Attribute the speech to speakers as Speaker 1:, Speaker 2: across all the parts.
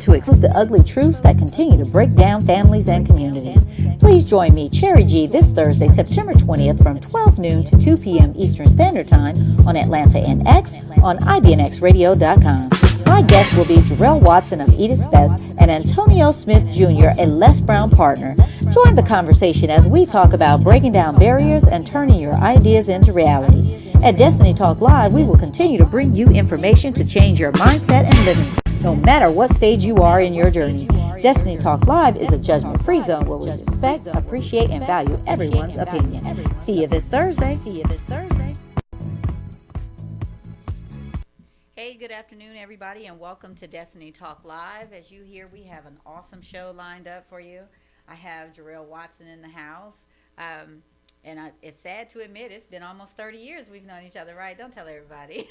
Speaker 1: to expose the ugly truths that continue to break down families and communities. Please join me, Cherry G, this Thursday, September 20th from 12 noon to 2 p.m. Eastern Standard Time on Atlanta NX on IBNXradio.com. My guests will be Jarrell Watson of Edith's Best and Antonio Smith Jr., a Les Brown partner. Join the conversation as we talk about breaking down barriers and turning your ideas into realities. At Destiny Talk Live, we will continue to bring you information to change your mindset and living, no matter what stage you are in your journey. Destiny Talk Live is a judgment-free zone where we respect, appreciate, and value everyone's opinion. See you this Thursday. Hey, good afternoon, everybody, and welcome to Destiny Talk Live. As you hear, we have an awesome show lined up for you. I have Jarrell Watson in the house. It's sad to admit it's been almost 30 years we've known each other, right? Don't tell everybody.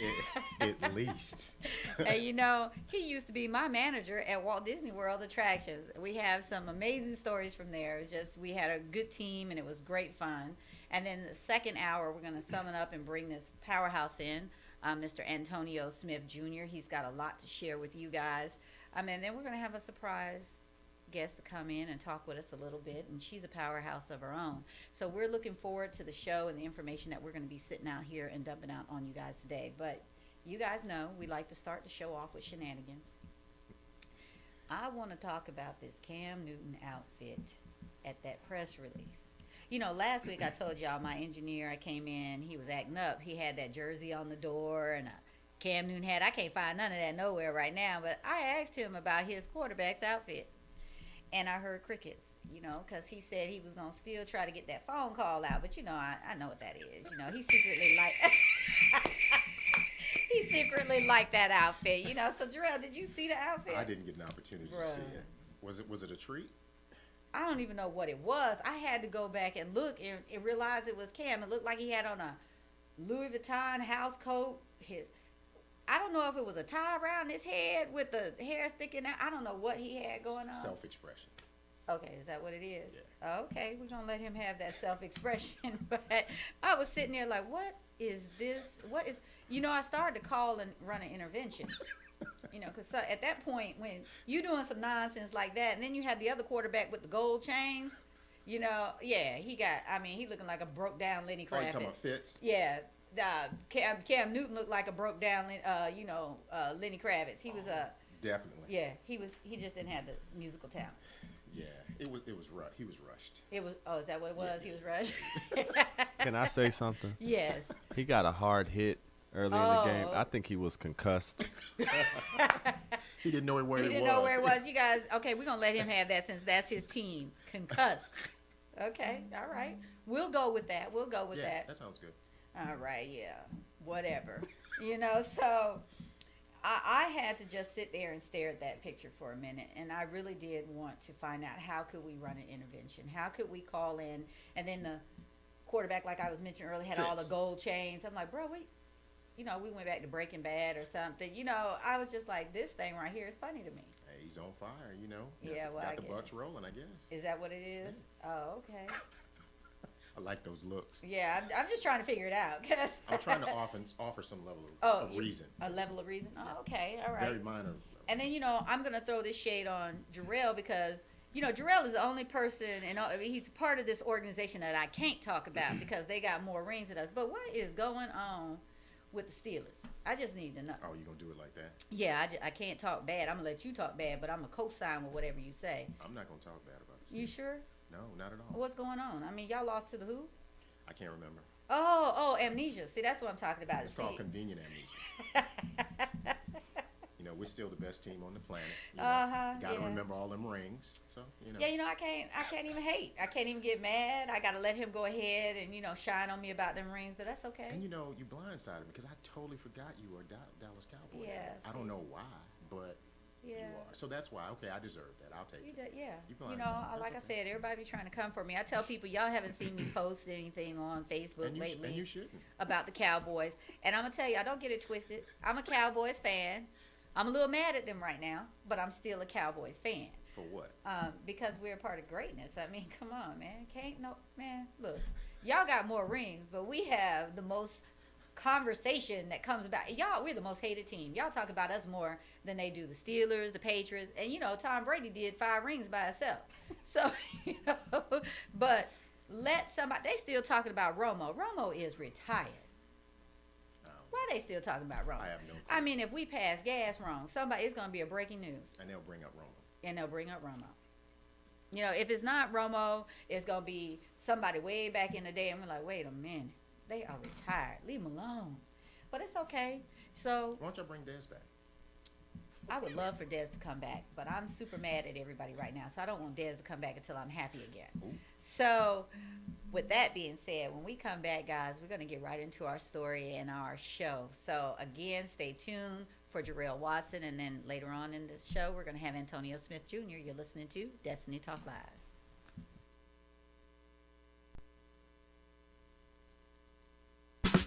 Speaker 2: At least.
Speaker 1: And you know, he used to be my manager at Walt Disney World Attractions. We have some amazing stories from there. It was just, we had a good team and it was great fun. And then the second hour, we're going to sum it up and bring this powerhouse in, Mr. Antonio Smith Jr. He's got a lot to share with you guys. And then we're going to have a surprise guest to come in and talk with us a little bit, and she's a powerhouse of her own. So we're looking forward to the show and the information that we're going to be sitting out here and dumping out on you guys today. But you guys know we like to start the show off with shenanigans. I want to talk about this Cam Newton outfit at that press release. You know, last week I told y'all my engineer, I came in, he was acting up. He had that jersey on the door and a Cam Newton hat. I can't find none of that nowhere right now, but I asked him about his quarterback's outfit. And I heard crickets, you know, because he said he was going to still try to get that phone call out. But, you know, I know what that is. You know, he secretly liked that outfit, you know. So, Jarrell, did you see the outfit?
Speaker 2: I didn't get an opportunity to see it. Was it a treat?
Speaker 1: I don't even know what it was. I had to go back and look and realize it was Cam. It looked like he had on a Louis Vuitton house coat. I don't know if it was a tie around his head with the hair sticking out. I don't know what he had going on.
Speaker 2: Self-expression.
Speaker 1: Okay, is that what it is?
Speaker 2: Yeah.
Speaker 1: Okay, we're going to let him have that self-expression. But I was sitting there like, what is this? You know, I started to call and run an intervention. You know, because at that point, when you're doing some nonsense like that, and then you have the other quarterback with the gold chains, you know, yeah, he looking like a broke down Lenny Kravitz.
Speaker 2: Oh, you talking about Fitz?
Speaker 1: Yeah. Cam Newton looked like a broke down, Lenny Kravitz. He was
Speaker 2: definitely.
Speaker 1: Yeah, he just didn't have the musical talent.
Speaker 2: Yeah, it was he was rushed.
Speaker 1: It was. Oh, is that what it was? Yeah. He was rushed.
Speaker 3: Can I say something?
Speaker 1: Yes.
Speaker 3: He got a hard hit early in the game. I think he was concussed.
Speaker 2: He didn't know where he was.
Speaker 1: He didn't know where it was. You guys, okay, we're gonna let him have that since that's his team. Concussed. Okay, all right. We'll go with that.
Speaker 2: Yeah, that sounds good.
Speaker 1: All right, yeah, whatever. You know, so I had to just sit there and stare at that picture for a minute, and I really did want to find out how could we run an intervention? How could we call in? And then the quarterback, like I was mentioning earlier, had all the gold chains. I'm like, bro, we went back to Breaking Bad or something. You know, I was just like, this thing right here is funny to me.
Speaker 2: Hey, he's on fire, you know.
Speaker 1: Yeah, well,
Speaker 2: got the Bucks rolling, I guess.
Speaker 1: Is that what it is? Yeah. Oh, okay.
Speaker 2: I like those looks.
Speaker 1: Yeah, I'm just trying to figure it out.
Speaker 2: I'm trying to offer some level of reason.
Speaker 1: A level of reason? Oh, okay, all right.
Speaker 2: Very minor.
Speaker 1: And then, you know, I'm going to throw this shade on Jarrell because, you know, Jarrell is the only person, and he's part of this organization that I can't talk about because they got more rings than us. But what is going on with the Steelers? I just need to know.
Speaker 2: Oh, you going to do it like that?
Speaker 1: Yeah, I can't talk bad. I'm going to let you talk bad, but I'm going to co-sign with whatever you say.
Speaker 2: I'm not going to talk bad about it.
Speaker 1: You sure?
Speaker 2: No, not at all.
Speaker 1: What's going on? I mean, y'all lost to the who?
Speaker 2: I can't remember.
Speaker 1: Oh, amnesia. See, that's what I'm talking about.
Speaker 2: It's called convenient amnesia. You know, we're still the best team on the planet. You know, got to remember all them rings. So, you know.
Speaker 1: Yeah, you know, I can't even hate. I can't even get mad. I got to let him go ahead and, you know, shine on me about them rings, but that's okay.
Speaker 2: And, you know, you blindsided me because I totally forgot you were a Dallas Cowboy.
Speaker 1: Yeah.
Speaker 2: I don't know why, but you are. So that's why. Okay, I deserve that. I'll take it.
Speaker 1: Yeah.
Speaker 2: You
Speaker 1: know, like I said, everybody be trying to come for me. I tell people, y'all haven't seen me post anything on Facebook lately
Speaker 2: and you shouldn't.
Speaker 1: About the Cowboys. And I'm going to tell you, I don't get it twisted. I'm a Cowboys fan. I'm a little mad at them right now, but I'm still a Cowboys fan.
Speaker 2: For what?
Speaker 1: Because we're a part of greatness. I mean, come on, man. Look, y'all got more rings, but we have the most conversation that comes about. Y'all, we're the most hated team. Y'all talk about us more than they do the Steelers, the Patriots, and Tom Brady did 5 rings by himself. So but let somebody. They still talking about Romo. Romo is retired. Why are they still talking about Romo?
Speaker 2: I have no clue.
Speaker 1: I mean, if we pass gas wrong, it's going to be a breaking news.
Speaker 2: And they'll bring up Romo.
Speaker 1: If it's not Romo, it's going to be somebody way back in the day. And we're like, wait a minute. They are retired. Leave them alone. But it's okay. So
Speaker 2: Why don't y'all bring Dez back?
Speaker 1: I would love for Dez to come back. But I'm super mad at everybody right now. So I don't want Dez to come back until I'm happy again.
Speaker 2: Ooh.
Speaker 1: So with that being said, when we come back, guys, we're going to get right into our story and our show. So again, stay tuned for Jarrell Watson. And then later on in the show, we're going to have Antonio Smith Jr. You're listening to Destiny Talk Live.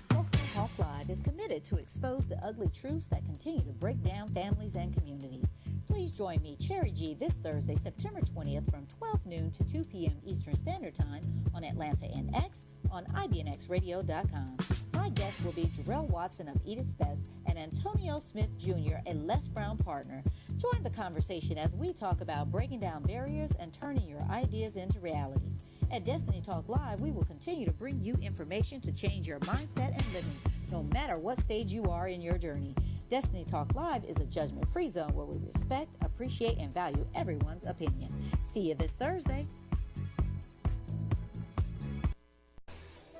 Speaker 4: Destiny Talk Live is committed to expose the ugly truths that continue to break down families and communities. Please join me, Cherry G, this Thursday, September 20th from 12 noon to 2 p.m. Eastern Standard Time on Atlanta NX on IBNXradio.com. My guests will be Jarrell Watson of Edith's Best and Antonio Smith Jr., a Les Brown partner. Join the conversation as we talk about breaking down barriers and turning your ideas into realities. At Destiny Talk Live, we will continue to bring you information to change your mindset and living, no matter what stage you are in your journey. Destiny Talk Live is a judgment-free zone where we respect, appreciate, and value everyone's opinion. See you this Thursday.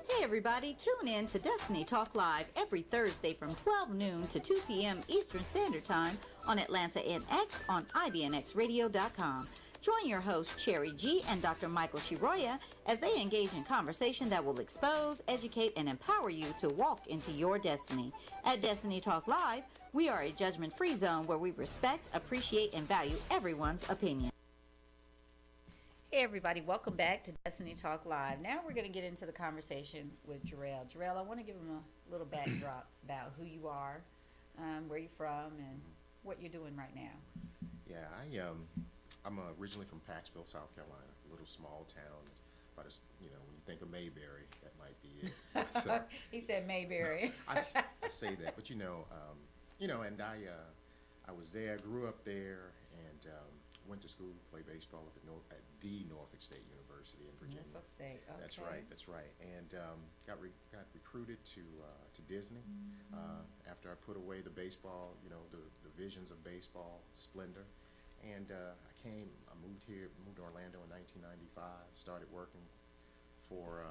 Speaker 4: Hey everybody, tune in to Destiny Talk Live every Thursday from 12 noon to 2 p.m. Eastern Standard Time on Atlanta NX on IBNXradio.com. Join your host, Cherry G, and Dr. Michael Shiroya as they engage in conversation that will expose, educate, and empower you to walk into your destiny. At Destiny Talk Live, we are a judgment-free zone where we respect, appreciate, and value everyone's opinion. Hey everybody, welcome back to Destiny Talk Live. Now we're going to get into the conversation with Jarrell. Jarrell, I want to give him a little backdrop about who you are, where you're from, and what you're doing right now.
Speaker 2: Yeah, I'm originally from Paxville, South Carolina, a little small town. But when you think of Mayberry, that might be it. But,
Speaker 1: He said Mayberry.
Speaker 2: I say that, but and I was there, grew up there, and went to school, played baseball at the Norfolk State University in Virginia.
Speaker 1: Norfolk State, okay.
Speaker 2: That's right. And got recruited to Disney after I put away the baseball, the visions of baseball splendor. And I moved to Orlando in 1995, started working for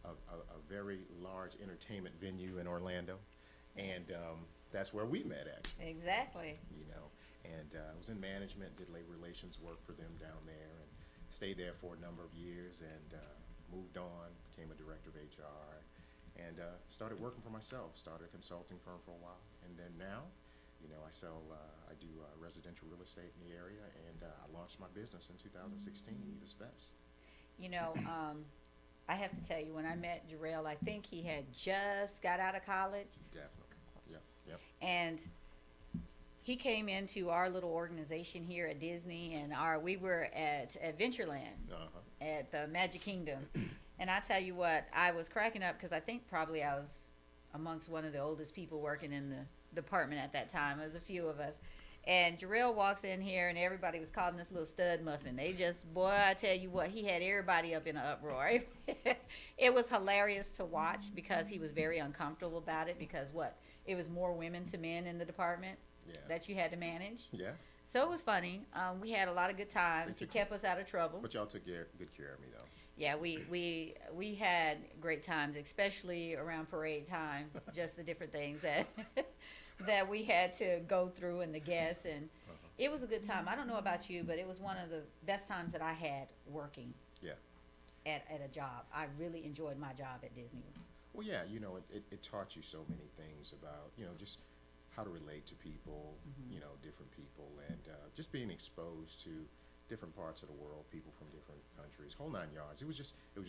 Speaker 2: a very large entertainment venue in Orlando. And that's where we met, actually.
Speaker 1: Exactly.
Speaker 2: And I was in management, did labor relations work for them down there, and stayed there for a number of years, and moved on, became a director of HR, and started working for myself, started a consulting firm for a while. And then now, I do residential real estate in the area, and I launched my business in 2016, Edith's Best.
Speaker 1: I have to tell you, when I met Jarrell, I think he had just got out of college.
Speaker 2: Definitely. Yep.
Speaker 1: And he came into our little organization here at Disney, and we were at Adventureland at the Magic Kingdom. And I tell you what, I was cracking up because I think probably I was amongst one of the oldest people working in the department at that time. There was a few of us. And Jarrell walks in here, and everybody was calling this little stud muffin. I tell you what, he had everybody up in an uproar. It was hilarious to watch because he was very uncomfortable about it because it was more women to men in the department that you had to manage.
Speaker 2: Yeah.
Speaker 1: So it was funny. We had a lot of good times. He kept us out of trouble.
Speaker 2: But y'all took good care of me, though.
Speaker 1: Yeah, we had great times, especially around parade time. Just the different things that we had to go through, and the guests, and it was a good time. I don't know about you, but it was one of the best times that I had working.
Speaker 2: Yeah.
Speaker 1: At a job. I really enjoyed my job at Disney.
Speaker 2: Well, yeah, it taught you so many things about, just how to relate to people, different people, and just being exposed to different parts of the world, people from different countries, whole 9 yards. It was just a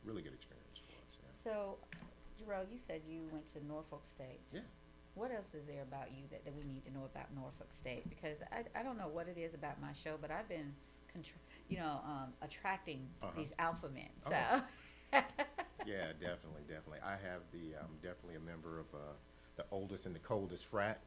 Speaker 2: really good experience for us. Yeah.
Speaker 1: So, Jarrell, you said you went to Norfolk State.
Speaker 2: Yeah.
Speaker 1: What else is there about you that we need to know about Norfolk State? Because I don't know what it is about my show, but I've been, attracting these alpha men. So.
Speaker 2: Yeah, definitely, definitely. I'm definitely a member of the oldest and the coldest frat,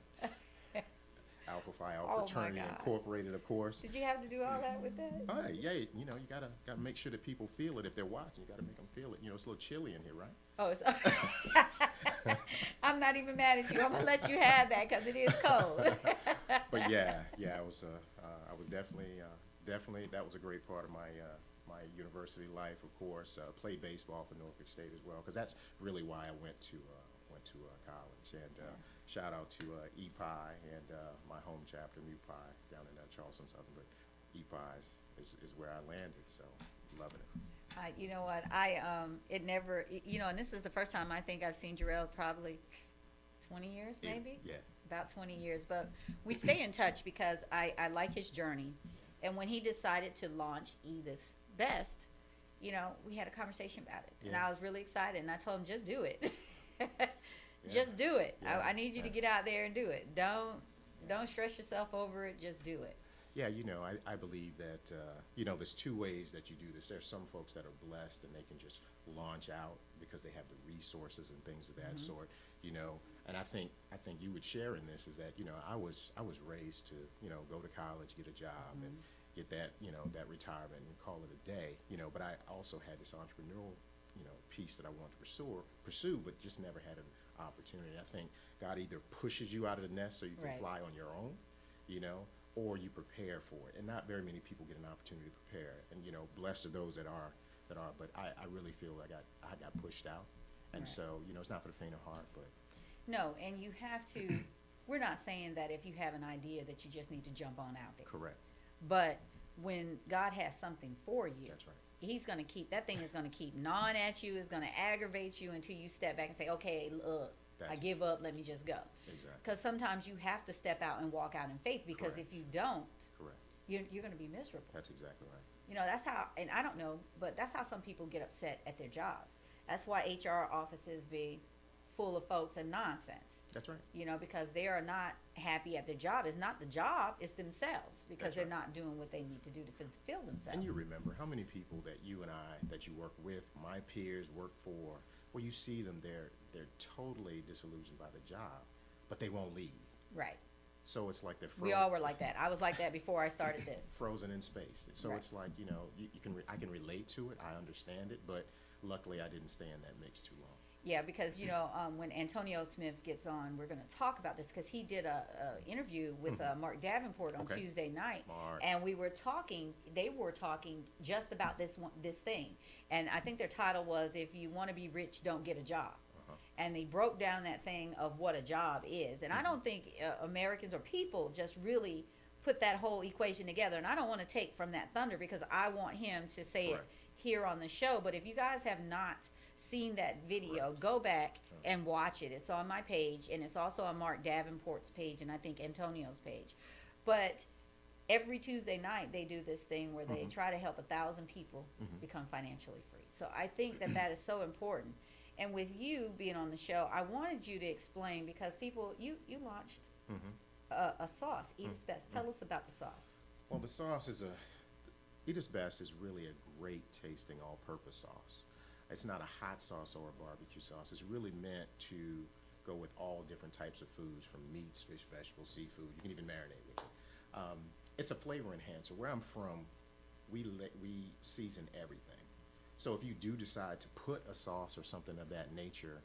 Speaker 2: Alpha Phi Alpha
Speaker 1: Oh, my
Speaker 2: Fraternity
Speaker 1: God.
Speaker 2: Incorporated, of course.
Speaker 1: Did you have to do all that with that?
Speaker 2: Oh, yeah, you know, you gotta make sure that people feel it if they're watching. You gotta make them feel it. You know, it's a little chilly in here, right?
Speaker 1: Oh, it's, I'm not even mad at you. I'm gonna let you have that because it is cold.
Speaker 2: But yeah, I was definitely that was a great part of my my university life. Of course, played baseball for Norfolk State as well, because that's really why I went to college. And shout out to EPI and my home chapter, Mu Pi, down in Charleston Southern. But EPI is where I landed, so loving it.
Speaker 1: You know what? It never, and this is the first time I think I've seen Jarrell probably 20 years, maybe?
Speaker 2: Yeah.
Speaker 1: About 20 years. But we stay in touch because I like his journey. And when he decided to launch Edith's Best, we had a conversation about it. And
Speaker 2: Yeah.
Speaker 1: I was really excited. And I told him, just do it. Just do it.
Speaker 2: Yeah.
Speaker 1: I need you to get out there and do it. Don't stress yourself over it. Just do it.
Speaker 2: Yeah, I believe that, there's two ways that you do this. There's some folks that are blessed and they can just launch out because they have the resources and things of that sort, and I think you would share in this is that, I was raised to, go to college, get a job and get that, that retirement and call it a day, but I also had this entrepreneurial, piece that I wanted to pursue, but just never had an opportunity. I think God either pushes you out of the nest so you can
Speaker 1: Right.
Speaker 2: fly on your own, or you prepare for it. And not very many people get an opportunity to prepare. And blessed are those that are. But I really feel like I got pushed out. And
Speaker 1: Right.
Speaker 2: so it's not for the faint of heart. But
Speaker 1: No, and you have to. We're not saying that if you have an idea that you just need to jump on out there.
Speaker 2: correct.
Speaker 1: But when God has something for you,
Speaker 2: That's right.
Speaker 1: He's going to keep that thing is going to keep gnawing at you. It's going to aggravate you until you step back and say, "Okay, look, I
Speaker 2: That's
Speaker 1: give up. Let me just go."
Speaker 2: exactly
Speaker 1: Because sometimes you have to step out and walk out in faith. Because
Speaker 2: Correct.
Speaker 1: if you don't,
Speaker 2: correct.
Speaker 1: you're going to be miserable.
Speaker 2: That's exactly right.
Speaker 1: That's how, and I don't know, but that's how some people get upset at their jobs. That's why HR offices be full of folks and nonsense.
Speaker 2: That's right.
Speaker 1: Because they are not happy at their job. It's not the job, it's themselves, because
Speaker 2: That's
Speaker 1: they're
Speaker 2: right.
Speaker 1: not doing what they need to do to fulfill themselves.
Speaker 2: And you remember how many people that you and I, that you work with, my peers work for, where you see them, they're totally disillusioned by the job, but they won't leave.
Speaker 1: Right.
Speaker 2: So it's like they're
Speaker 1: We all were like that. I was like that before I started this.
Speaker 2: frozen in space. So
Speaker 1: Right.
Speaker 2: it's like, I can relate to it, I understand it, but luckily I didn't stay in that mix too long.
Speaker 1: Yeah, because when Antonio Smith gets on, we're going to talk about this because he did a interview with Mark Davenport on
Speaker 2: Okay.
Speaker 1: Tuesday night,
Speaker 2: Mark.
Speaker 1: and we were talking. They were talking just about this thing, and I think their title was "If You Want to Be Rich, Don't Get a Job." And they broke down that thing of what a job is, and I don't think Americans or people just really put that whole equation together. And I don't want to take from that thunder because I want him to say
Speaker 2: Correct.
Speaker 1: it here on the show. But if you guys have not seen that video, go back and watch it. It's on my page, and it's also on Mark Davenport's page, and I think Antonio's page. But every Tuesday night they do this thing where they try to help 1,000 people become financially free. So I think that is so important. And with you being on the show, I wanted you to explain, because people, you launched a sauce, Edith's Best. Tell us about the sauce.
Speaker 2: Well, the sauce Edith's Best is really a great tasting all-purpose sauce. It's not a hot sauce or a barbecue sauce. It's really meant to go with all different types of foods, from meats, fish, vegetables, seafood. You can even marinate with it. It's a flavor enhancer. Where I'm from, we season everything. So if you do decide to put a sauce or something of that nature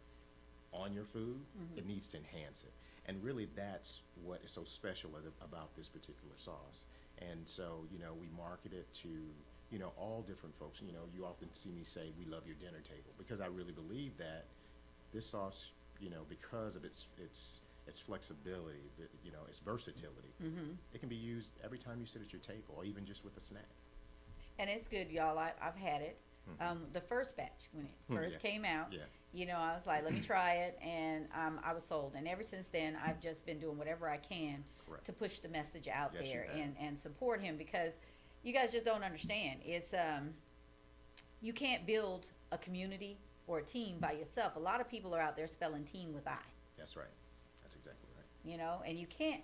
Speaker 2: on your food, it needs to enhance it. And really that's what is so special about this particular sauce. And so, we market it to, all different folks. You often see me say, we love your dinner table, because I really believe that this sauce, because of its flexibility, its versatility, it can be used every time you sit at your table, or even just with a snack.
Speaker 1: And it's good, y'all. I've had it. The first batch, when it first
Speaker 2: Yeah.
Speaker 1: came out,
Speaker 2: Yeah.
Speaker 1: I was like, let me try it, and I was sold. And ever since then, I've just been doing whatever I can
Speaker 2: Correct.
Speaker 1: to push the message out
Speaker 2: Yes, you
Speaker 1: there
Speaker 2: have.
Speaker 1: and support him, because you guys just don't understand. It's you can't build a community or a team by yourself. A lot of people are out there spelling team with I,
Speaker 2: That's right. That's exactly right.
Speaker 1: and you can't.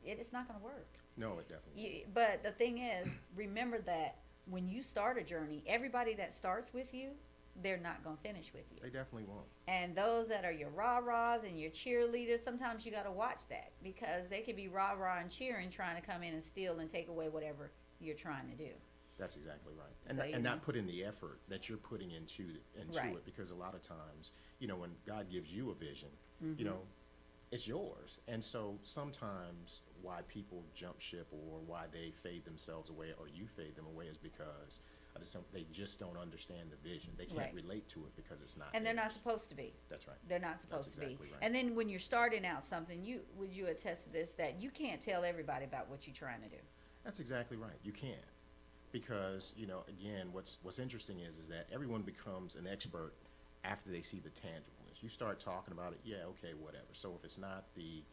Speaker 1: It's not going to work.
Speaker 2: No, it definitely.
Speaker 1: But the thing is, remember that when you start a journey, everybody that starts with you they're not going to finish with you.
Speaker 2: They definitely won't.
Speaker 1: And those that are your rah-rahs and your cheerleaders, sometimes you got to watch that, because they could be rah-rah and cheering, trying to come in and steal and take away whatever you're trying to do.
Speaker 2: That's exactly right. And,
Speaker 1: So, you
Speaker 2: and
Speaker 1: know.
Speaker 2: not put in the effort that you're putting into
Speaker 1: Right.
Speaker 2: it, because a lot of times, you know, when God gives you a vision,
Speaker 1: Mm-hmm.
Speaker 2: you know, it's yours. And so sometimes why people jump ship or why they fade themselves away or you fade them away is because they just don't understand the vision. They can't
Speaker 1: Right.
Speaker 2: relate to it because it's not
Speaker 1: And they're not
Speaker 2: theirs.
Speaker 1: supposed to be.
Speaker 2: That's right.
Speaker 1: They're not supposed to be.
Speaker 2: exactly right.
Speaker 1: And then when you're starting out something, would you attest to this, that you can't tell everybody about what you're trying to do?
Speaker 2: That's exactly right. You can't. Because, you know, again, what's interesting is that everyone becomes an expert after they see the tangibleness. You start talking about it, yeah, okay, whatever. So if it's not the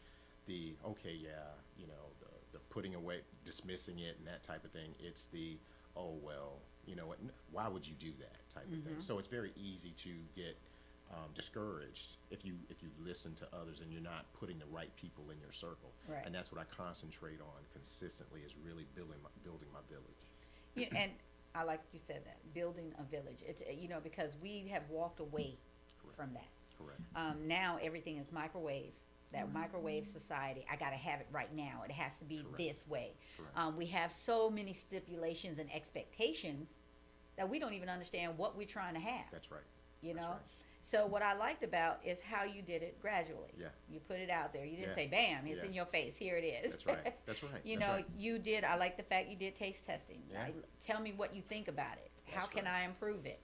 Speaker 2: okay, yeah, you know, the putting away, dismissing it and that type of thing, it's the, oh, well, you know what, why would you do that type of thing. So it's very easy to get discouraged if you listen to others and you're not putting the right people in your circle.
Speaker 1: Right.
Speaker 2: And that's what I concentrate on consistently, is really building my village.
Speaker 1: And I like you said that, building a village. It's, you know, because we have walked away
Speaker 2: Correct.
Speaker 1: from that.
Speaker 2: Correct.
Speaker 1: Now everything is microwave. That microwave society, I gotta have it right now. It has to be
Speaker 2: Correct.
Speaker 1: this way.
Speaker 2: Correct.
Speaker 1: We have so many stipulations and expectations that we don't even understand what we're trying to have.
Speaker 2: That's right.
Speaker 1: You
Speaker 2: That's
Speaker 1: know?
Speaker 2: right.
Speaker 1: So what I liked about is how you did it gradually.
Speaker 2: Yeah.
Speaker 1: You put it out there. You didn't
Speaker 2: Yeah.
Speaker 1: say, bam, it's
Speaker 2: Yeah.
Speaker 1: in your face. Here it is.
Speaker 2: That's right. That's right.
Speaker 1: You
Speaker 2: That's
Speaker 1: know,
Speaker 2: right.
Speaker 1: you did, I like the fact you did taste testing.
Speaker 2: Yeah.
Speaker 1: Tell me what you think about it. How
Speaker 2: That's
Speaker 1: can
Speaker 2: right.
Speaker 1: I improve it?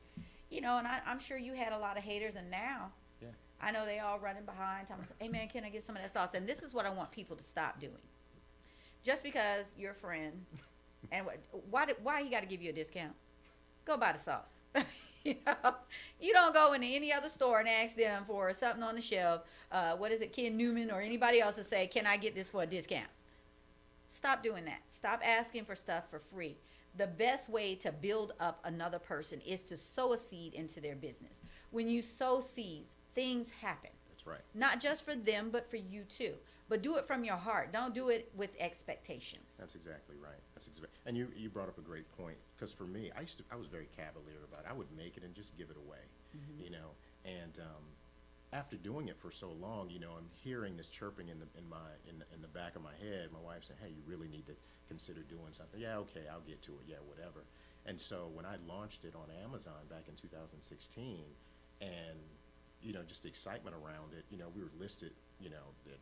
Speaker 1: You know, and I'm sure you had a lot of haters, and now
Speaker 2: Yeah.
Speaker 1: I know they all running behind, telling me, hey man, can I get some of that sauce? And this is what I want people to stop doing. Just because you're a friend, and why he got to give you a discount? Go buy the sauce. You know, you don't go into any other store and ask them for something on the shelf. What is it, Ken Newman or anybody else, to say, can I get this for a discount? Stop doing that. Stop asking for stuff for free. The best way to build up another person is to sow a seed into their business. When you sow seeds, things happen.
Speaker 2: That's right.
Speaker 1: Not just for them, but for you too. But do it from your heart. Don't do it with expectations.
Speaker 2: That's exactly right. And you brought up a great point, because for me, I was very cavalier about it. I would make it and just give it away, you know. And after doing it for so long, you know, I'm hearing this chirping in the back of my head. My wife saying, "Hey, you really need to consider doing something." Yeah, okay, I'll get to it. Yeah, whatever. And so when I launched it on Amazon back in 2016, and you know, just the excitement around it, you know, we were listed, you know, their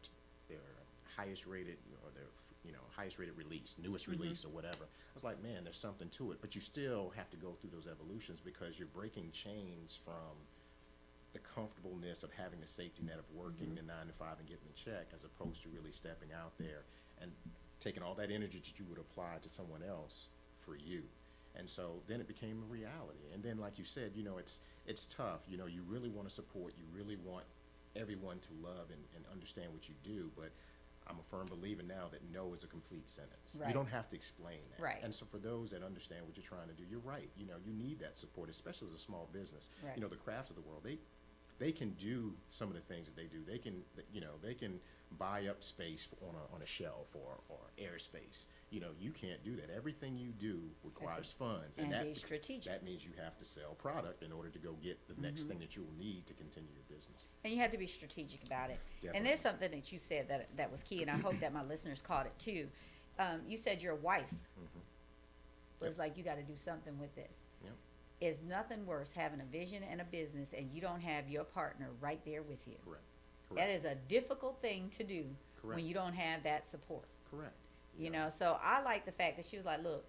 Speaker 2: highest rated, or their, you know, highest rated release, newest release or whatever. I was like, man, there's something to it. But you still have to go through those evolutions, because you're breaking chains from the comfortableness of having a safety net of working the 9 to 5 and getting the check, as opposed to really stepping out there and taking all that energy that you would apply to someone else for you. And so then it became a reality. And then, like you said, you know, it's tough. You know, you really want to support, you really want everyone to love and understand what you do, but I'm a firm believer now that no is a complete sentence.
Speaker 1: Right.
Speaker 2: You don't have to explain that.
Speaker 1: Right.
Speaker 2: And so for those that understand what you're trying to do, you're right. You know, you need that support, especially as a small business.
Speaker 1: Right.
Speaker 2: You know, the crafts of the world, they can do some of the things that they do. They can, you know, they can buy up space on a shelf or airspace. You know, you can't do that. Everything you do requires funds,
Speaker 1: And
Speaker 2: that
Speaker 1: be strategic.
Speaker 2: That means you have to sell product in order to go get the next thing that you'll need to continue your business.
Speaker 1: And you have to be strategic about it.
Speaker 2: Definitely.
Speaker 1: And there's something that you said that was key, and I hope that my listeners caught it too. You said your wife was
Speaker 2: Yep.
Speaker 1: like, you got to do something with this.
Speaker 2: Yep.
Speaker 1: It's nothing worse having a vision and a business, and you don't have your partner right there with you.
Speaker 2: Correct.
Speaker 1: That
Speaker 2: Correct.
Speaker 1: is a difficult thing to do when
Speaker 2: Correct.
Speaker 1: you don't have that support.
Speaker 2: Correct.
Speaker 1: You know, so I like the fact that she was like, look,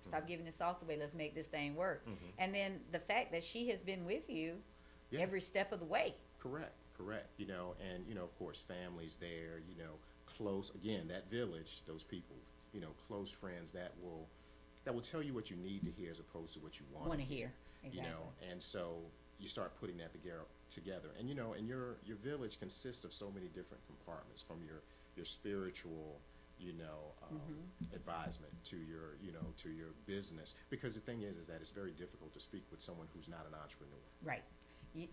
Speaker 1: stop giving the sauce away. Let's make this thing work. And then the fact that she has been with you
Speaker 2: Yeah.
Speaker 1: every step of the way.
Speaker 2: Correct. Correct. You know, and, you know, of course, families there, you know, close, again, that village, those people, you know, close friends that will tell you what you need to hear as opposed to what you want
Speaker 1: Want to hear. Exactly.
Speaker 2: You know, and so you start putting that together. And, you know, and your village consists of so many different compartments, from your spiritual, you know, advisement to your, you know, to your business. Because the thing is that it's very difficult to speak with someone who's not an entrepreneur.
Speaker 1: Right. You,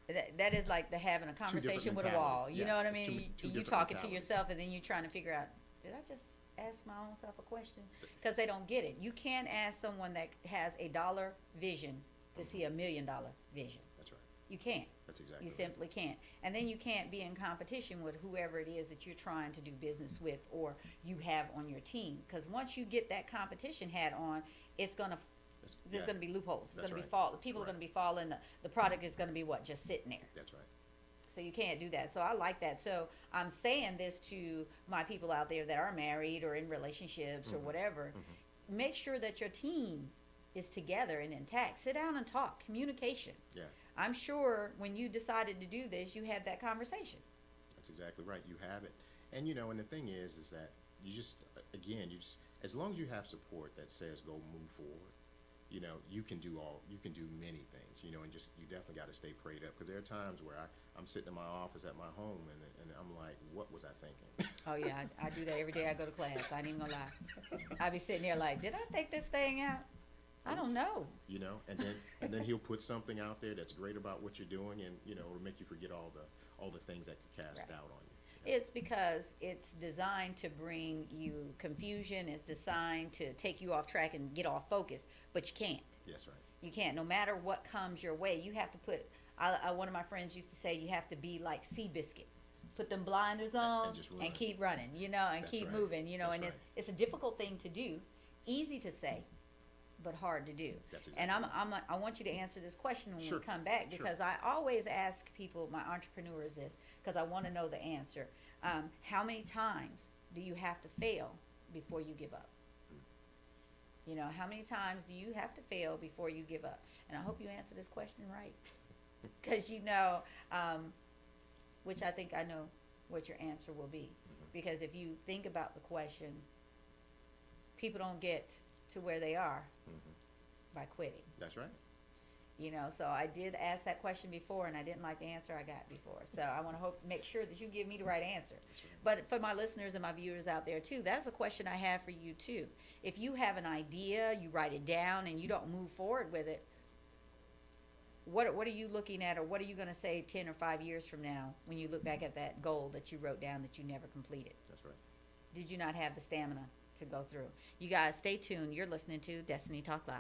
Speaker 1: that is like having a conversation with a
Speaker 2: mentality.
Speaker 1: wall. You
Speaker 2: Yeah,
Speaker 1: know what I
Speaker 2: it's
Speaker 1: mean?
Speaker 2: two
Speaker 1: You
Speaker 2: different
Speaker 1: talking to
Speaker 2: mentalities.
Speaker 1: yourself, and then you trying to figure out, did I just ask my own self a question? Because they don't get it. You can't ask someone that has a dollar vision to see $1 million vision.
Speaker 2: That's right.
Speaker 1: You can't.
Speaker 2: That's exactly
Speaker 1: You
Speaker 2: right.
Speaker 1: simply can't. And then you can't be in competition with whoever it is that you're trying to do business with or you have on your team. Because once you get that competition hat on, it's going to, there's
Speaker 2: yeah,
Speaker 1: going to be loopholes. It's
Speaker 2: that's
Speaker 1: going to be
Speaker 2: right.
Speaker 1: people are going to
Speaker 2: Correct.
Speaker 1: be falling. The product is going to be what? Just sitting there.
Speaker 2: That's right.
Speaker 1: So you can't do that. So I like that. So I'm saying this to my people out there that are married or in relationships or whatever. Make sure that your team is together and intact. Sit down and talk. Communication.
Speaker 2: Yeah,
Speaker 1: I'm sure when you decided to do this, you had that conversation.
Speaker 2: that's exactly right. You have it. And, you know, and the thing is that you just, again, as long as you have support that says go move forward, you know, you can do many things, you know, and just, you definitely got to stay prayed up. Because there are times where I'm sitting in my office at my home and I'm like, what was I thinking?
Speaker 1: Oh yeah, I do that every day I go to class. I ain't even gonna lie. I be sitting there like, did I think this thing out? I don't know.
Speaker 2: You know, and then he'll put something out there that's great about what you're doing, and you know, it'll make you forget all the things that could cast
Speaker 1: Right.
Speaker 2: doubt on you.
Speaker 1: It's because it's designed to bring you confusion. It's designed to take you off track and get off focus, but you can't.
Speaker 2: Yes, right.
Speaker 1: You can't. No matter what comes your way, you have to put. One of my friends used to say you have to be like Seabiscuit. Put them blinders on
Speaker 2: just
Speaker 1: and
Speaker 2: run.
Speaker 1: keep running, you know, and
Speaker 2: That's
Speaker 1: keep
Speaker 2: right.
Speaker 1: moving, you know.
Speaker 2: That's
Speaker 1: And
Speaker 2: right.
Speaker 1: it's a difficult thing to do, easy to say, but hard to do.
Speaker 2: That's
Speaker 1: And
Speaker 2: exactly
Speaker 1: I want you to answer this question when
Speaker 2: Sure.
Speaker 1: we come back,
Speaker 2: Sure.
Speaker 1: because I always ask people, my entrepreneurs, this, because I want to know the answer. How many times do you have to fail before you give up? You know, how many times do you have to fail before you give up? And I hope you answer this question right, because you know, which I think I know what your answer will be. Because if you think about the question, people don't get to where they are by quitting.
Speaker 2: That's right.
Speaker 1: You know, so I did ask that question before, and I didn't like the answer I got before. So I want to make sure that you give me the right answer.
Speaker 2: That's right.
Speaker 1: But for my listeners and my viewers out there too, that's a question I have for you too. If you have an idea, you write it down, and you don't move forward with it, what are you looking at, or what are you going to say 10 or 5 years from now when you look back at that goal that you wrote down that you never completed?
Speaker 2: That's right.
Speaker 1: Did you not have the stamina to go through? You guys stay tuned. You're listening to Destiny Talk Live.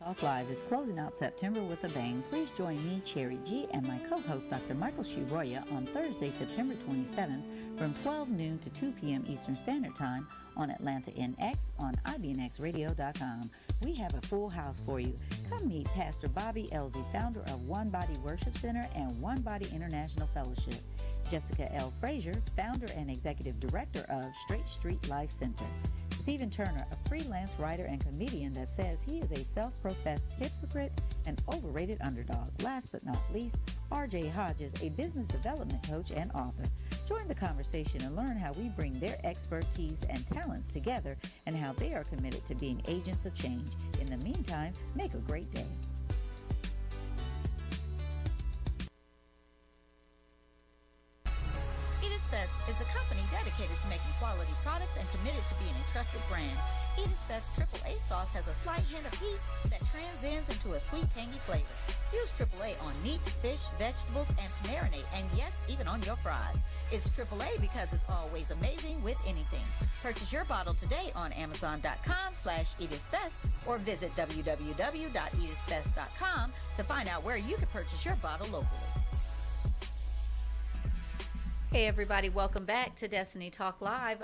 Speaker 4: Talk Live is closing out September with a bang. Please join me, Cherry G, and my co-host, Dr. Michael Shiroya, on Thursday, September 27th from 12 noon to 2 p.m. Eastern Standard Time on Atlanta NX on IBNXradio.com. We have a full house for you. Come meet Pastor Bobby Elsie, founder of One Body Worship Center and One Body International Fellowship. Jessica L. Frazier, founder and executive director of Straight Street Life Center. Stephen Turner, a freelance writer and comedian that says he is a self-professed hypocrite and overrated underdog. Last but not least, R.J. Hodges, a business development coach and author. Join the conversation and learn how we bring their expertise and talents together and how they are committed to being agents of change. In the meantime, make a great day.
Speaker 5: Edith's Best is a company dedicated to making quality products and committed to being a trusted brand. Edith's Best AAA sauce has a slight hint of heat that transcends into a sweet, tangy flavor. Use AAA on meats, fish, vegetables, and to marinate, and yes, even on your fries. It's AAA because it's always amazing with anything. Purchase your bottle today on Amazon.com/EdithsBest or visit www.edithsbest.com to find out where you can purchase your bottle locally.
Speaker 1: Hey everybody, welcome back to Destiny Talk Live.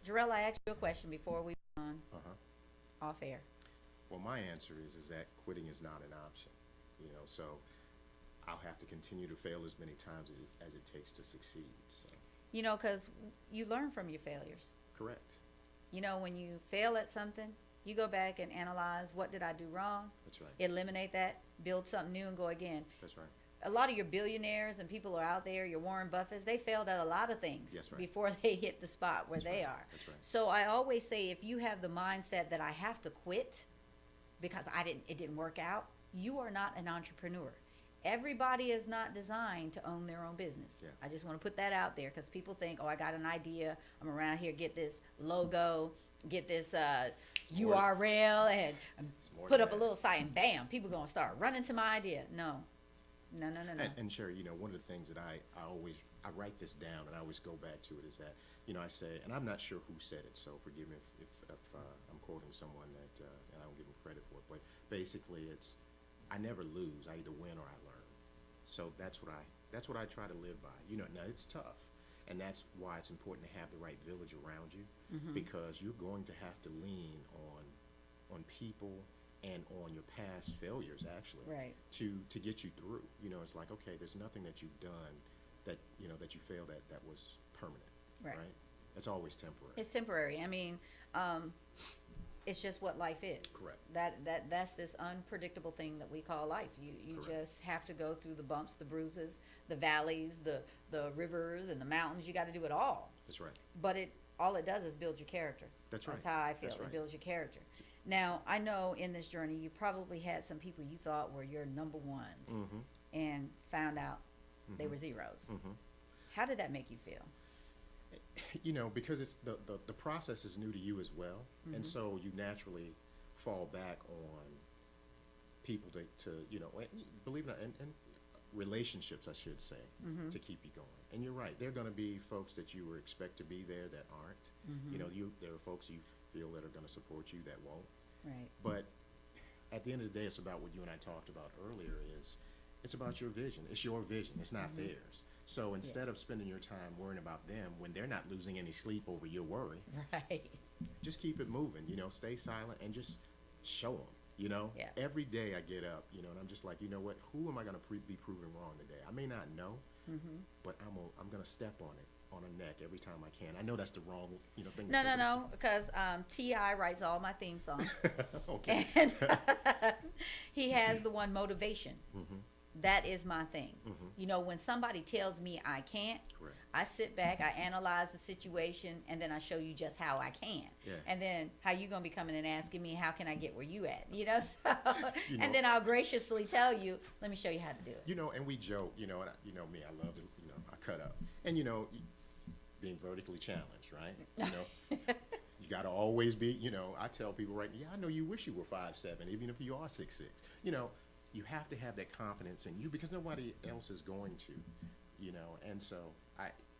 Speaker 1: Jarrell, I asked you a question before we went on off air.
Speaker 2: Well, my answer is that quitting is not an option. You know, so I'll have to continue to fail as many times as it takes to succeed. So,
Speaker 1: You know, because you learn from your failures.
Speaker 2: correct.
Speaker 1: You know, when you fail at something, you go back and analyze, what did I do wrong?
Speaker 2: That's right.
Speaker 1: Eliminate that, build something new, and go again.
Speaker 2: That's right.
Speaker 1: A lot of your billionaires and people are out there, your Warren Buffetts, they failed at a lot of things
Speaker 2: Yes, right.
Speaker 1: before they hit the spot where
Speaker 2: That's
Speaker 1: they
Speaker 2: right.
Speaker 1: are.
Speaker 2: That's right.
Speaker 1: So I always say, if you have the mindset that I have to quit because it didn't work out, you are not an entrepreneur. Everybody is not designed to own their own business.
Speaker 2: Yeah.
Speaker 1: I just want to put that out there because people think, oh, I got an idea. I'm around here, get this logo, get this
Speaker 2: more-
Speaker 1: URL, and
Speaker 2: more
Speaker 1: put
Speaker 2: than
Speaker 1: up a
Speaker 2: that.
Speaker 1: little site, and bam, people going to start running to my idea. No.
Speaker 2: And Sherry, you know, one of the things that I write this down and I always go back to it is that, you know, I say, and I'm not sure who said it, so forgive me if I'm quoting someone that, and I don't give them credit. credit for it, but basically I never lose. I either win or I learn. So that's what I try to live by. You know, now it's tough. And that's why it's important to have the right village around you, because you're going to have to lean on people and on your past failures, actually,
Speaker 1: Right.
Speaker 2: to get you through. You know, it's like, okay, there's nothing that you've done that, you know, that you failed that was permanent,
Speaker 1: Right.
Speaker 2: right? It's always temporary.
Speaker 1: It's temporary. I mean, it's just what life is.
Speaker 2: Correct.
Speaker 1: That's this unpredictable thing that we call life. You
Speaker 2: Correct.
Speaker 1: just have to go through the bumps, the bruises, the valleys, the rivers and the mountains. You got to do it all.
Speaker 2: That's right.
Speaker 1: But all it does is build your character.
Speaker 2: That's right.
Speaker 1: That's how I feel.
Speaker 2: That's right.
Speaker 1: It builds your character. Now, I know in this journey you probably had some people you thought were your number ones
Speaker 2: Mm-hmm.
Speaker 1: and found out they were zeros.
Speaker 2: Mm-hmm.
Speaker 1: How did that make you feel?
Speaker 2: You know, because it's the process is new to you as well, and so you naturally fall back on people to you know, and believe it or not, and relationships, I should say, to keep you going. And you're right, there are going to be folks that you expect to be there that aren't. You know, there are folks you feel that are going to support you that won't.
Speaker 1: Right.
Speaker 2: But at the end of the day, it's about what you and I talked about earlier. It's about your vision. It's your vision. It's not theirs. So instead of spending your time worrying about them when they're not losing any sleep over your worry,
Speaker 1: Right.
Speaker 2: just keep it moving. You know, stay silent and just show them. You know,
Speaker 1: Yeah.
Speaker 2: every day I get up, you know, and I'm just like, you know what? Who am I going to be proven wrong today? I may not know, but I'm going to step on it, on a neck every time I can. I know that's the wrong, you know, thing. to
Speaker 1: No,
Speaker 2: say,
Speaker 1: no,
Speaker 2: but it's
Speaker 1: no, because T.I. writes all my theme songs.
Speaker 2: okay.
Speaker 1: And he has the one motivation. That is my thing. You know, when somebody tells me I can't,
Speaker 2: Correct.
Speaker 1: I sit back, I analyze the situation, and then I show you just how I can.
Speaker 2: Yeah.
Speaker 1: And then how you gonna be coming and asking me how can I get where you at? You know, so
Speaker 2: You know.
Speaker 1: and then I'll graciously tell you, let me show you how to do it.
Speaker 2: You know, and we joke, you know, and you know me, I love to, you know, I cut up. And, you know, being vertically challenged, right? You know, you got to always be, you know, I tell people, right, yeah, I know you wish you were 5'7", even if you are 6'6". You know, you have to have that confidence in you because nobody else is going to, you know, and so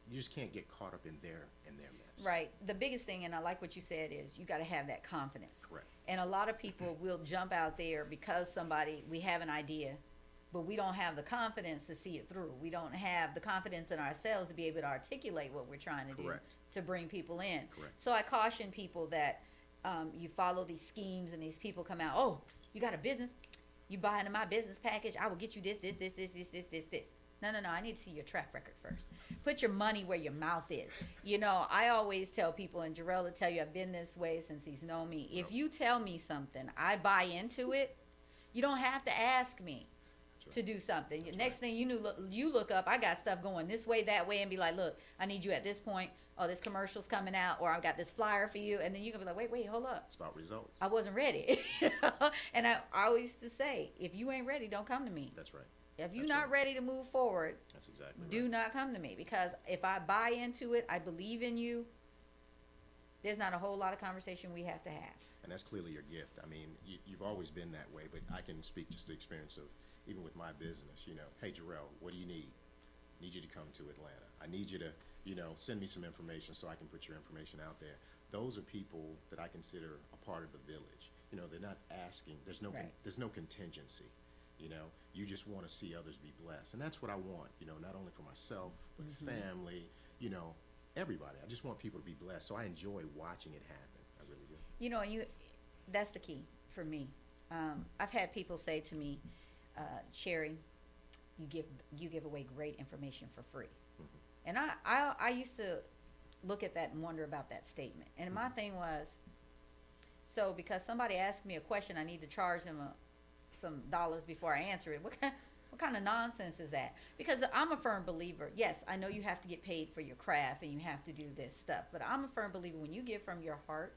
Speaker 2: you just can't get caught up in their mess.
Speaker 1: Right. The biggest thing, and I like what you said, is you got to have that confidence.
Speaker 2: Correct.
Speaker 1: And a lot of people will jump out there because we have an idea, but we don't have the confidence to see it through. We don't have the confidence in ourselves to be able to articulate what we're trying to
Speaker 2: Correct.
Speaker 1: do to bring people in.
Speaker 2: Correct.
Speaker 1: So I caution people that you follow these schemes and these people come out, oh, you got a business? You buy into my business package, I will get you this. No, I need to see your track record first. Put your money where your mouth is. You know, I always tell people, and Jarrell will tell you, I've been this way since he's known me. If you tell me something, I buy into it, you don't have to ask me to do something. Next thing you look up, I got stuff going this way, that way, and be like, look, I need you at this point. Oh, this commercial's coming out, or I've got this flyer for you. And then you can be like, wait, hold up.
Speaker 2: It's about results.
Speaker 1: I wasn't ready. And I always used to say, if you ain't ready, don't come to me.
Speaker 2: That's right.
Speaker 1: If you're
Speaker 2: That's
Speaker 1: not
Speaker 2: right.
Speaker 1: ready to move forward,
Speaker 2: That's exactly
Speaker 1: do
Speaker 2: right.
Speaker 1: not come to me. Because if I buy into it, I believe in you, there's not a whole lot of conversation we have to have.
Speaker 2: And that's clearly your gift. I mean, you've always been that way, but I can speak just the experience of, even with my business, you know, hey, Jarrell, what do you need? I need you to come to Atlanta. I need you to, you know, send me some information so I can put your information out there. Those are people that I consider a part of the village. You know, they're not asking, there's no contingency. You know, you just want to see others be blessed. And that's what I want, you know, not only for myself, but family, you know, everybody. I just want people to be blessed. So I enjoy watching it happen. I really do.
Speaker 1: You know, that's the key for me. I've had people say to me, Sherry, you give away great information for free. And I used to look at that and wonder about that statement. And my thing was, so because somebody asked me a question, I need to charge them some dollars before I answer it. What kind of nonsense is that? Because I'm a firm believer. Yes, I know you have to get paid for your craft and you have to do this stuff. But I'm a firm believer when you give from your heart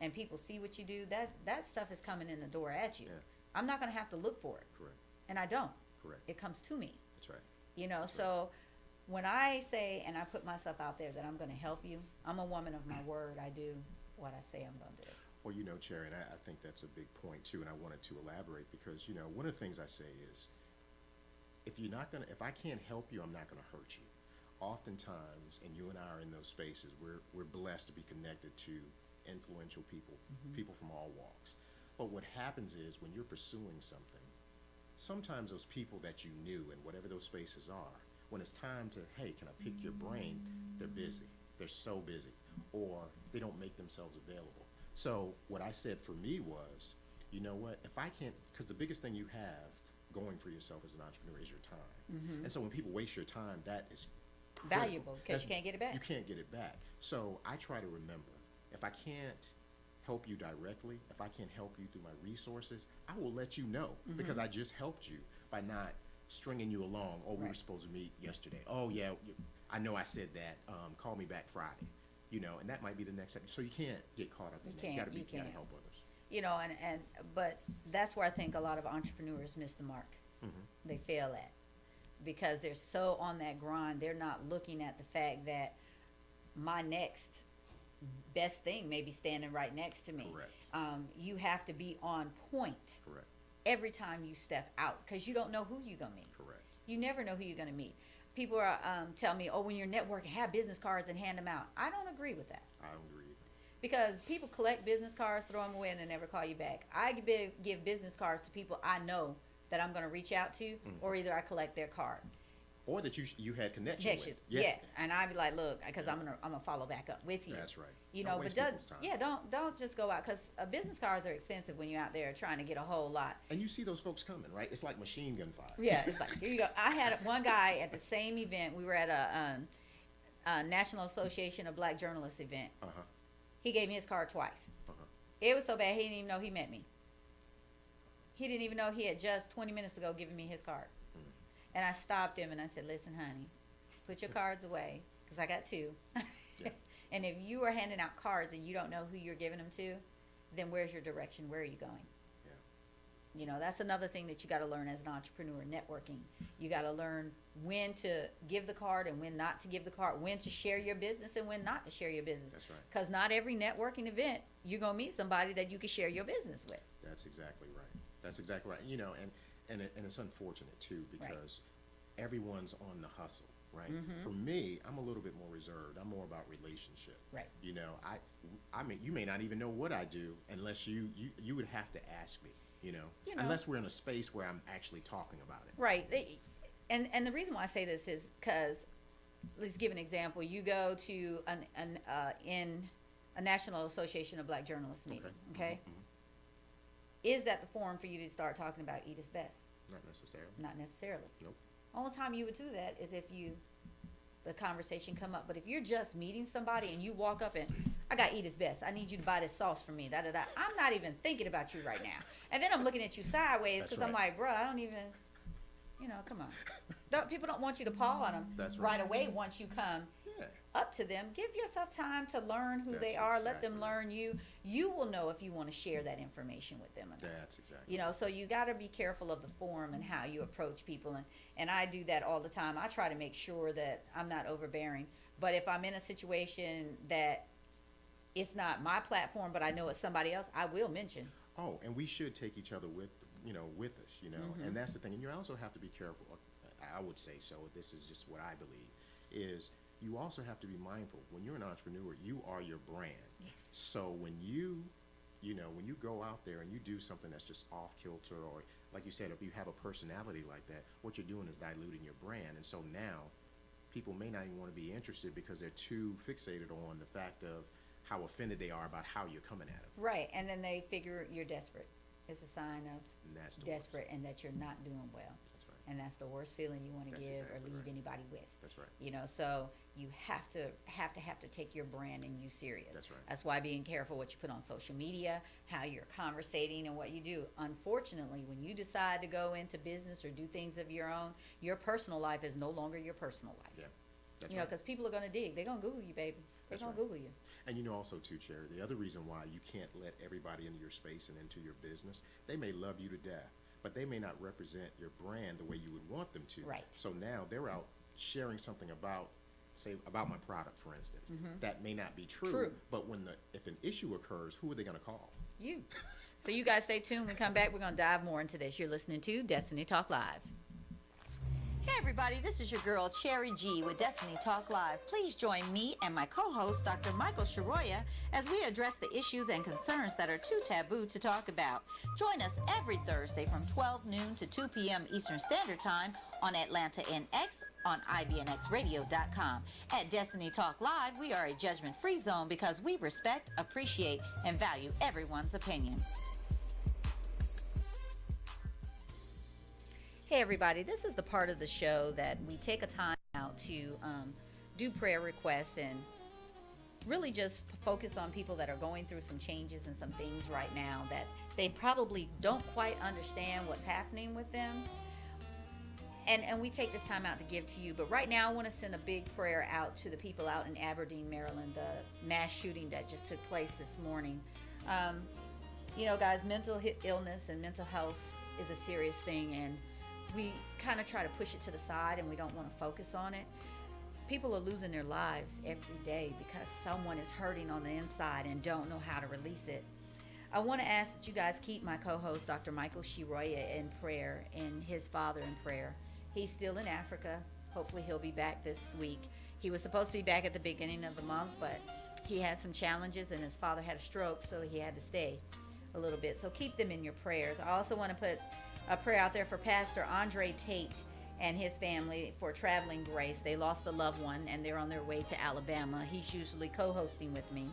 Speaker 1: and people see what you do, that stuff is coming in the door at you.
Speaker 2: Yeah.
Speaker 1: I'm not going to have to look for it.
Speaker 2: Correct.
Speaker 1: And I don't.
Speaker 2: Correct.
Speaker 1: It comes to me.
Speaker 2: That's right.
Speaker 1: You know, so when I say and I put myself out there that I'm going to help you, I'm a woman of my word. I do what I say I'm going to do.
Speaker 2: Well, you know, Cherry, and I think that's a big point too, and I wanted to elaborate because, you know, one of the things I say is, if I can't help you, I'm not gonna hurt you. Oftentimes, and you and I are in those spaces, we're blessed to be connected to influential people, people from all walks. But what happens is when you're pursuing something, sometimes those people that you knew in whatever those spaces are, when it's time to, hey, can I pick your brain? They're busy. They're so busy. Or they don't make themselves available. So what I said for me was, you know what, if I can't, because the biggest thing you have going for yourself as an entrepreneur is your time. And so when people waste your time, that is critical.
Speaker 1: Valuable, because you can't get it back.
Speaker 2: You can't get it back. So I try to remember, if I can't help you directly, if I can't help you through my resources, I will let you know, because I just helped you by not stringing you along. Oh, we were
Speaker 1: Right.
Speaker 2: supposed to meet yesterday. Oh, yeah, I know I said that. Call me back Friday. You know, and that might be the next step. So you can't get caught up in that. You gotta
Speaker 1: can't.
Speaker 2: help others.
Speaker 1: You know, but that's where I think a lot of entrepreneurs miss the mark. They fail at, because they're so on that grind. They're not looking at the fact that my next best thing may be standing right next to me.
Speaker 2: Correct.
Speaker 1: You have to be on point
Speaker 2: Correct.
Speaker 1: every time you step out, because you don't know who you're gonna meet.
Speaker 2: Correct.
Speaker 1: You never know who you're gonna meet. People are tell me, oh, when you're networking, have business cards and hand them out. I don't agree with that.
Speaker 2: I don't agree either.
Speaker 1: Because people collect business cards, throw them away, and they never call you back. I give business cards to people I know that I'm going to reach out to, or either I collect their card.
Speaker 2: Or that you had connection
Speaker 1: Connections,
Speaker 2: with.
Speaker 1: yeah. And I'd be like, look, because I'm gonna follow back up with you.
Speaker 2: That's right.
Speaker 1: You
Speaker 2: Don't
Speaker 1: know,
Speaker 2: waste
Speaker 1: but
Speaker 2: people's time.
Speaker 1: don't just go out, because business cards are expensive when you're out there trying to get a whole lot.
Speaker 2: And you see those folks coming, right? It's like machine gun fire.
Speaker 1: Yeah, it's like, here you go. I had one guy at the same event. We were at a National Association of Black Journalists event.
Speaker 2: Uh-huh.
Speaker 1: He gave me his card twice.
Speaker 2: Uh-huh.
Speaker 1: It was so bad he didn't even know he met me. He didn't even know he had just 20 minutes ago given me his card. And I stopped him and I said, listen, honey, put your cards away, because I got two.
Speaker 2: Yeah.
Speaker 1: And if you are handing out cards and you don't know who you're giving them to, then where's your direction? Where are you going?
Speaker 2: Yeah.
Speaker 1: You know, that's another thing that you got to learn as an entrepreneur, networking. You got to learn when to give the card and when not to give the card, when to share your business and when not to share your business.
Speaker 2: That's right.
Speaker 1: Because not every networking event, you're going to meet somebody that you can share your business with.
Speaker 2: That's exactly right. That's exactly right. You know, and it's unfortunate too, because everyone's on the hustle, right? For me, I'm a little bit more reserved. I'm more about relationship.
Speaker 1: Right.
Speaker 2: You know, I mean, you may not even know what I do unless you would have to ask me, you know, unless we're in a space where I'm actually talking about it.
Speaker 1: Right. And the reason why I say this is because, let's give an example. You go to in a National Association of Black Journalists meeting, okay? Is that the forum for you to start talking about Eat Is Best?
Speaker 2: Not necessarily.
Speaker 1: Not necessarily.
Speaker 2: Nope.
Speaker 1: Only time you would do that is if the conversation come up. But if you're just meeting somebody and you walk up and, I got Eat Is Best, I need you to buy this sauce for me, da-da-da. I'm not even thinking about you right now. And then I'm looking at you sideways,
Speaker 2: That's
Speaker 1: because I'm
Speaker 2: right.
Speaker 1: like, bruh, I don't even, come on. People don't want you to paw on them
Speaker 2: That's
Speaker 1: right
Speaker 2: right.
Speaker 1: away once you come
Speaker 2: Yeah.
Speaker 1: up to them. Give yourself time to learn who they
Speaker 2: That's
Speaker 1: are. Let them
Speaker 2: exactly
Speaker 1: learn you. You will know if you want to share that information with them or not.
Speaker 2: That's exactly.
Speaker 1: You know, so you got to be careful of the forum and how you approach people. And I do that all the time. I try to make sure that I'm not overbearing. But if I'm in a situation that it's not my platform, but I know it's somebody else, I will mention.
Speaker 2: Oh, and we should take each other with us, you know, and that's the thing. And you also have to be careful. I would say so. This is just what I believe. Is you also have to be mindful when you're an entrepreneur. You are your brand.
Speaker 1: Yes.
Speaker 2: So when you go out there and you do something that's just off kilter, or like you said, if you have a personality like that, what you're doing is diluting your brand. And so now people may not even want to be interested because they're too fixated on the fact of how offended they are about how you're coming at them.
Speaker 1: Right. And then they figure you're desperate. It's a sign of
Speaker 2: And that's the
Speaker 1: desperate and that you're not doing well.
Speaker 2: That's right.
Speaker 1: And that's the worst feeling you want to
Speaker 2: That's
Speaker 1: give
Speaker 2: exactly
Speaker 1: or leave
Speaker 2: right.
Speaker 1: anybody with.
Speaker 2: That's right.
Speaker 1: You know, so you have to take your brand and you serious.
Speaker 2: That's right.
Speaker 1: That's why being careful what you put on social media, how you're conversating and what you do. Unfortunately, when you decide to go into business or do things of your own, your personal life is no longer your personal life.
Speaker 2: Yeah. That's
Speaker 1: You know,
Speaker 2: right.
Speaker 1: because people are going to dig. They're going to Google you, baby. They're
Speaker 2: That's
Speaker 1: going to
Speaker 2: right.
Speaker 1: Google you.
Speaker 2: And you know also too, Cherry, the other reason why you can't let everybody into your space and into your business, they may love you to death, but they may not represent your brand the way you would want them to.
Speaker 1: Right.
Speaker 2: So now they're out sharing something about, say, about my product, for instance. That may not be true. But if an issue occurs, who are they going to call?
Speaker 1: You. So you guys stay tuned. When we come back, we're going to dive more into this. You're listening to Destiny Talk Live.
Speaker 5: Hey everybody. everybody, this is your girl Cherry G with Destiny Talk Live. Please join me and my co-host Dr. Michael Shiroya as we address the issues and concerns that are too taboo to talk about. Join us every Thursday from 12 noon to 2 p.m. Eastern Standard Time on Atlanta NX on IBNXradio.com. At Destiny Talk Live, we are a judgment-free zone because we respect, appreciate, and value everyone's opinion.
Speaker 1: Hey everybody, this is the part of the show that we take a time out to do prayer requests and really just focus on people that are going through some changes and some things right now that they probably don't quite understand what's happening with them. And we take this time out to give to you. But right now I want to send a big prayer out to the people out in Aberdeen, Maryland, the mass shooting that just took place this morning. You know, guys, mental illness and mental health is a serious thing, and we kind of try to push it to the side and we don't want to focus on it. People are losing their lives every day because someone is hurting on the inside and don't know how to release it. I want to ask that you guys keep my co-host, Dr. Michael Shiroya, in prayer, and his father in prayer. He's still in Africa. Hopefully he'll be back this week. He was supposed to be back at the beginning of the month, but he had some challenges and his father had a stroke, so he had to stay a little bit. So keep them in your prayers. I also want to put a prayer out there for Pastor Andre Tate and his family for traveling grace. They lost a loved one and they're on their way to Alabama. He's usually co-hosting with me.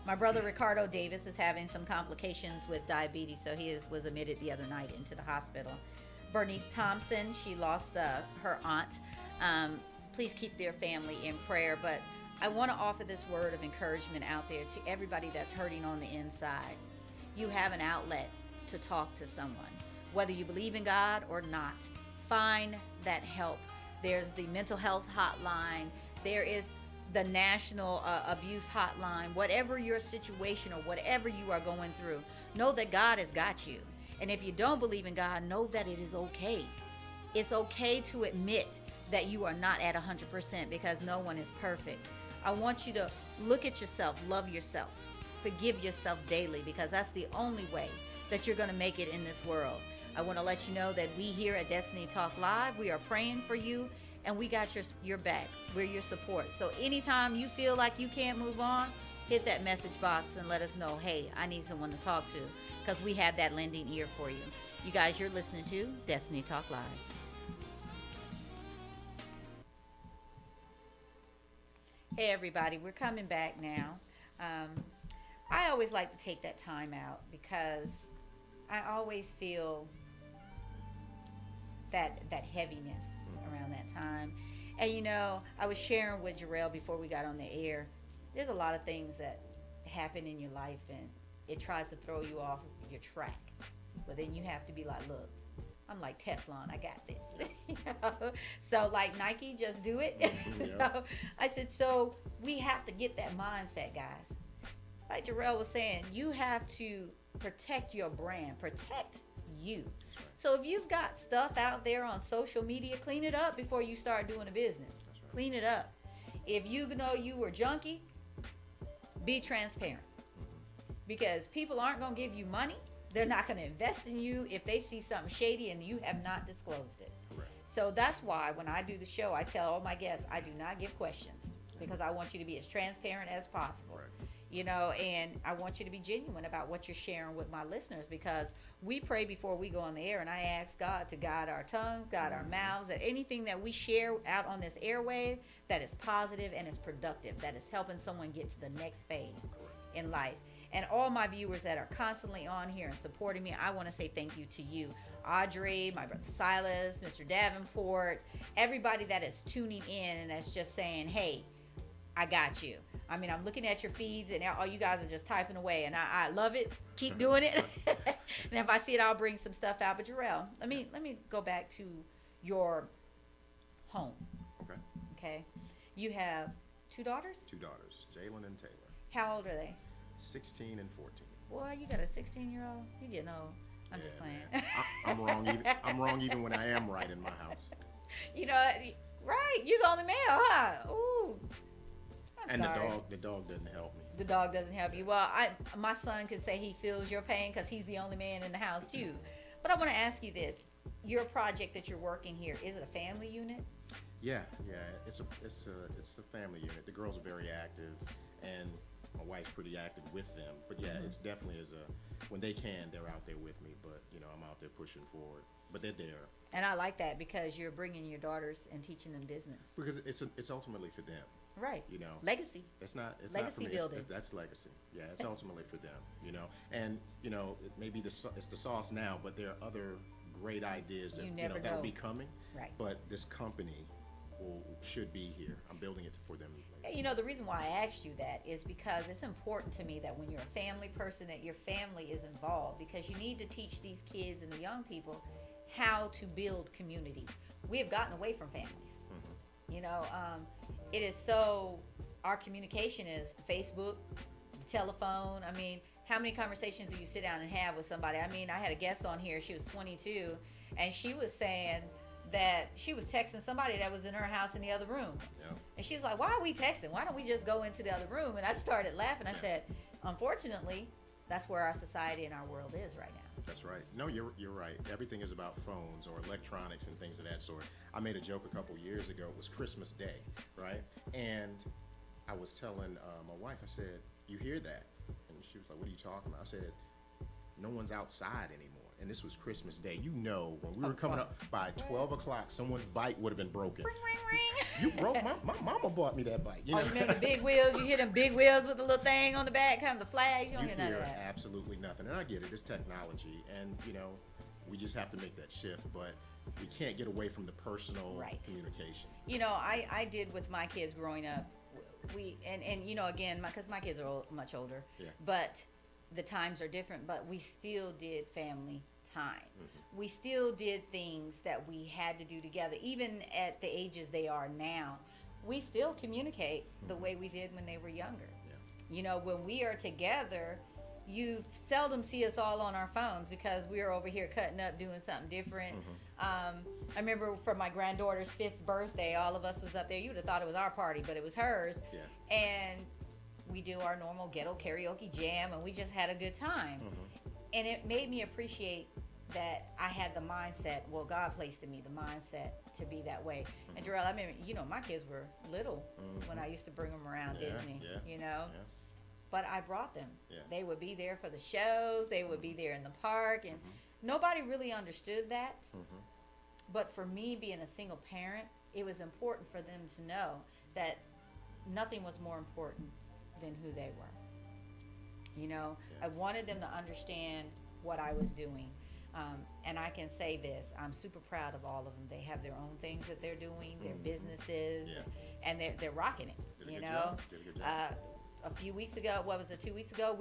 Speaker 1: My brother Ricardo Davis is having some complications with diabetes, so he was admitted the other night into the hospital. Bernice Thompson, she lost her aunt. Please keep their family in prayer. But I want to offer this word of encouragement out there to everybody that's hurting on the inside. You have an outlet to talk to someone. Whether you believe in God or not, find that help. There's the mental health hotline. There is the national abuse hotline. Whatever your situation or whatever you are going through, know that God has got you. And if you don't believe in God, know that it is okay. It's okay to admit that you are not at 100% because no one is perfect. I want you to look at yourself, love yourself, forgive yourself daily, because that's the only way that you're going to make it in this world. I want to let you know that we here at Destiny Talk Live, we are praying for you and we got your back. We're your support. So anytime you feel like you can't move on, hit that message box and let us know, hey, I need someone to talk to, because we have that lending ear for you. You guys, you're listening to Destiny Talk Live. Hey everybody, we're coming back now. I always like to take that time out because I always feel that heaviness around that time. And you know, I was sharing with Jarrell before we got on the air, there's a lot of things that happen in your life and it tries to throw you off your track. But then you have to be like, look, I'm like Teflon, I got this. You know? So like Nike, just do it. So I said, so we have to get that mindset, guys. Like Jarrell was saying, you have to protect your brand, protect you. So if you've got stuff out there on social media, clean it up before you start doing a business. Clean it up. If you know you were junky, be transparent. Because people aren't going to give you money. They're not going to invest in you if they see something shady and you have not disclosed it.
Speaker 2: Correct.
Speaker 1: So that's why when I do the show, I tell all my guests, I do not give questions because I want you to be as transparent as possible.
Speaker 2: Right.
Speaker 1: You know, and I want you to be genuine about what you're sharing with my listeners, because we pray before we go on the air, and I ask God to guide our tongues, guide our mouths, that anything that we share out on this airwave that is positive and is productive, that is helping someone get to the next phase in life. And all my viewers that are constantly on here and supporting me, I want to say thank you to you. Audrey, my brother Silas, Mr. Davenport, everybody that is tuning in and that's just saying, hey, I got you. I mean, I'm looking at your feeds and all you guys are just typing away, and I love it. Keep doing it. And if I see it, I'll bring some stuff out. But Jarrell, let me go back to your home.
Speaker 2: Okay.
Speaker 1: Okay. You have 2 daughters?
Speaker 2: 2 daughters, Jalen and Taylor,
Speaker 1: How old are they?
Speaker 2: 16 and 14.
Speaker 1: Boy, you got a 16-year-old? You getting old. I'm just playing.
Speaker 2: Man. I'm wrong. I'm wrong even when I am right in my house.
Speaker 1: You know, right? You're the only male, huh? Ooh. I'm
Speaker 2: And
Speaker 1: sorry.
Speaker 2: the dog doesn't help me.
Speaker 1: The dog doesn't help you. Well, my son could say he feels your pain because he's the only man in the house too. But I want to ask you this: your project that you're working here, is it a family unit?
Speaker 2: Yeah, it's a family unit. The girls are very active, and my wife's pretty active with them. But yeah, it's definitely when they can, they're out there with me. But I'm out there pushing forward. But they're there
Speaker 1: And I like that because you're bringing your daughters and teaching them business.
Speaker 2: because it's ultimately for them.
Speaker 1: Right. Legacy.
Speaker 2: It's not for
Speaker 1: Legacy
Speaker 2: me.
Speaker 1: building.
Speaker 2: That's legacy. Yeah, it's ultimately for them. And it may be it's the sauce now, but there are other great ideas that
Speaker 1: You never
Speaker 2: that'll
Speaker 1: know.
Speaker 2: be coming.
Speaker 1: Right.
Speaker 2: But this company should be here. I'm building it for them.
Speaker 1: The reason why I asked you that is because it's important to me that when you're a family person, that your family is involved, because you need to teach these kids and the young people how to build community. We have gotten away from families. It is our communication is the Facebook, the telephone. I mean, how many conversations do you sit down and have with somebody? I mean, I had a guest on here, she was 22, and she was saying that she was texting somebody that was in her house in the other room.
Speaker 2: Yeah.
Speaker 1: And she's like, why are we texting? Why don't we just go into the other room? And I started laughing. I said, unfortunately, that's where our society and our world is right now.
Speaker 2: That's right. No, you're right. Everything is about phones or electronics and things of that sort. I made a joke a couple years ago. It was Christmas Day, right? And I was telling my wife, I said, you hear that? And she was like, what are you talking about? I said, no one's outside anymore. And this was Christmas Day. When we were coming up by 12 o'clock, someone's bike would have been broken.
Speaker 1: Ring, ring, ring.
Speaker 2: You broke my mama bought me that bike.
Speaker 1: Oh, you remember the big wheels? You hear them big wheels with the little thing on the back, kind of the flags? You don't
Speaker 2: You
Speaker 1: hear none of
Speaker 2: hear
Speaker 1: that.
Speaker 2: absolutely nothing. And I get it. It's technology. And, we just have to make that shift. But we can't get away from the personal
Speaker 1: Right.
Speaker 2: communication.
Speaker 1: I did with my kids growing up. Again, because my kids are much older.
Speaker 2: Yeah.
Speaker 1: But the times are different. But we still did family time.
Speaker 2: Mm-hmm.
Speaker 1: We still did things that we had to do together. Even at the ages they are now, we still communicate the way we did when they were younger.
Speaker 2: Yeah.
Speaker 1: When we are together, you seldom see us all on our phones because we're over here cutting up, doing something different.
Speaker 2: Mm-hmm.
Speaker 1: I remember for my granddaughter's 5th birthday, all of us was up there. You would have thought it was our party, but it was hers.
Speaker 2: Yeah.
Speaker 1: And we do our normal ghetto karaoke jam, and we just had a good time.
Speaker 2: Mm-hmm.
Speaker 1: And it made me appreciate that I had the mindset, God placed in me the mindset to be that way.
Speaker 2: Mm-hmm.
Speaker 1: And Jarrell, I mean, my kids were little when I used to bring them around
Speaker 2: Yeah,
Speaker 1: Disney,
Speaker 2: yeah.
Speaker 1: But I brought them.
Speaker 2: Yeah.
Speaker 1: They would be there for the shows. They would be there in the park. And nobody really understood that.
Speaker 2: Mm-hmm.
Speaker 1: But for me, being a single parent, it was important for them to know that nothing was more important than who they were. I wanted them to understand what I was doing. And I can say this, I'm super proud of all of them. They have their own things that they're doing, their businesses,
Speaker 2: Yeah.
Speaker 1: and they're rocking it,
Speaker 2: Did a good job. Did a good job.
Speaker 1: A few weeks ago, 2 weeks ago,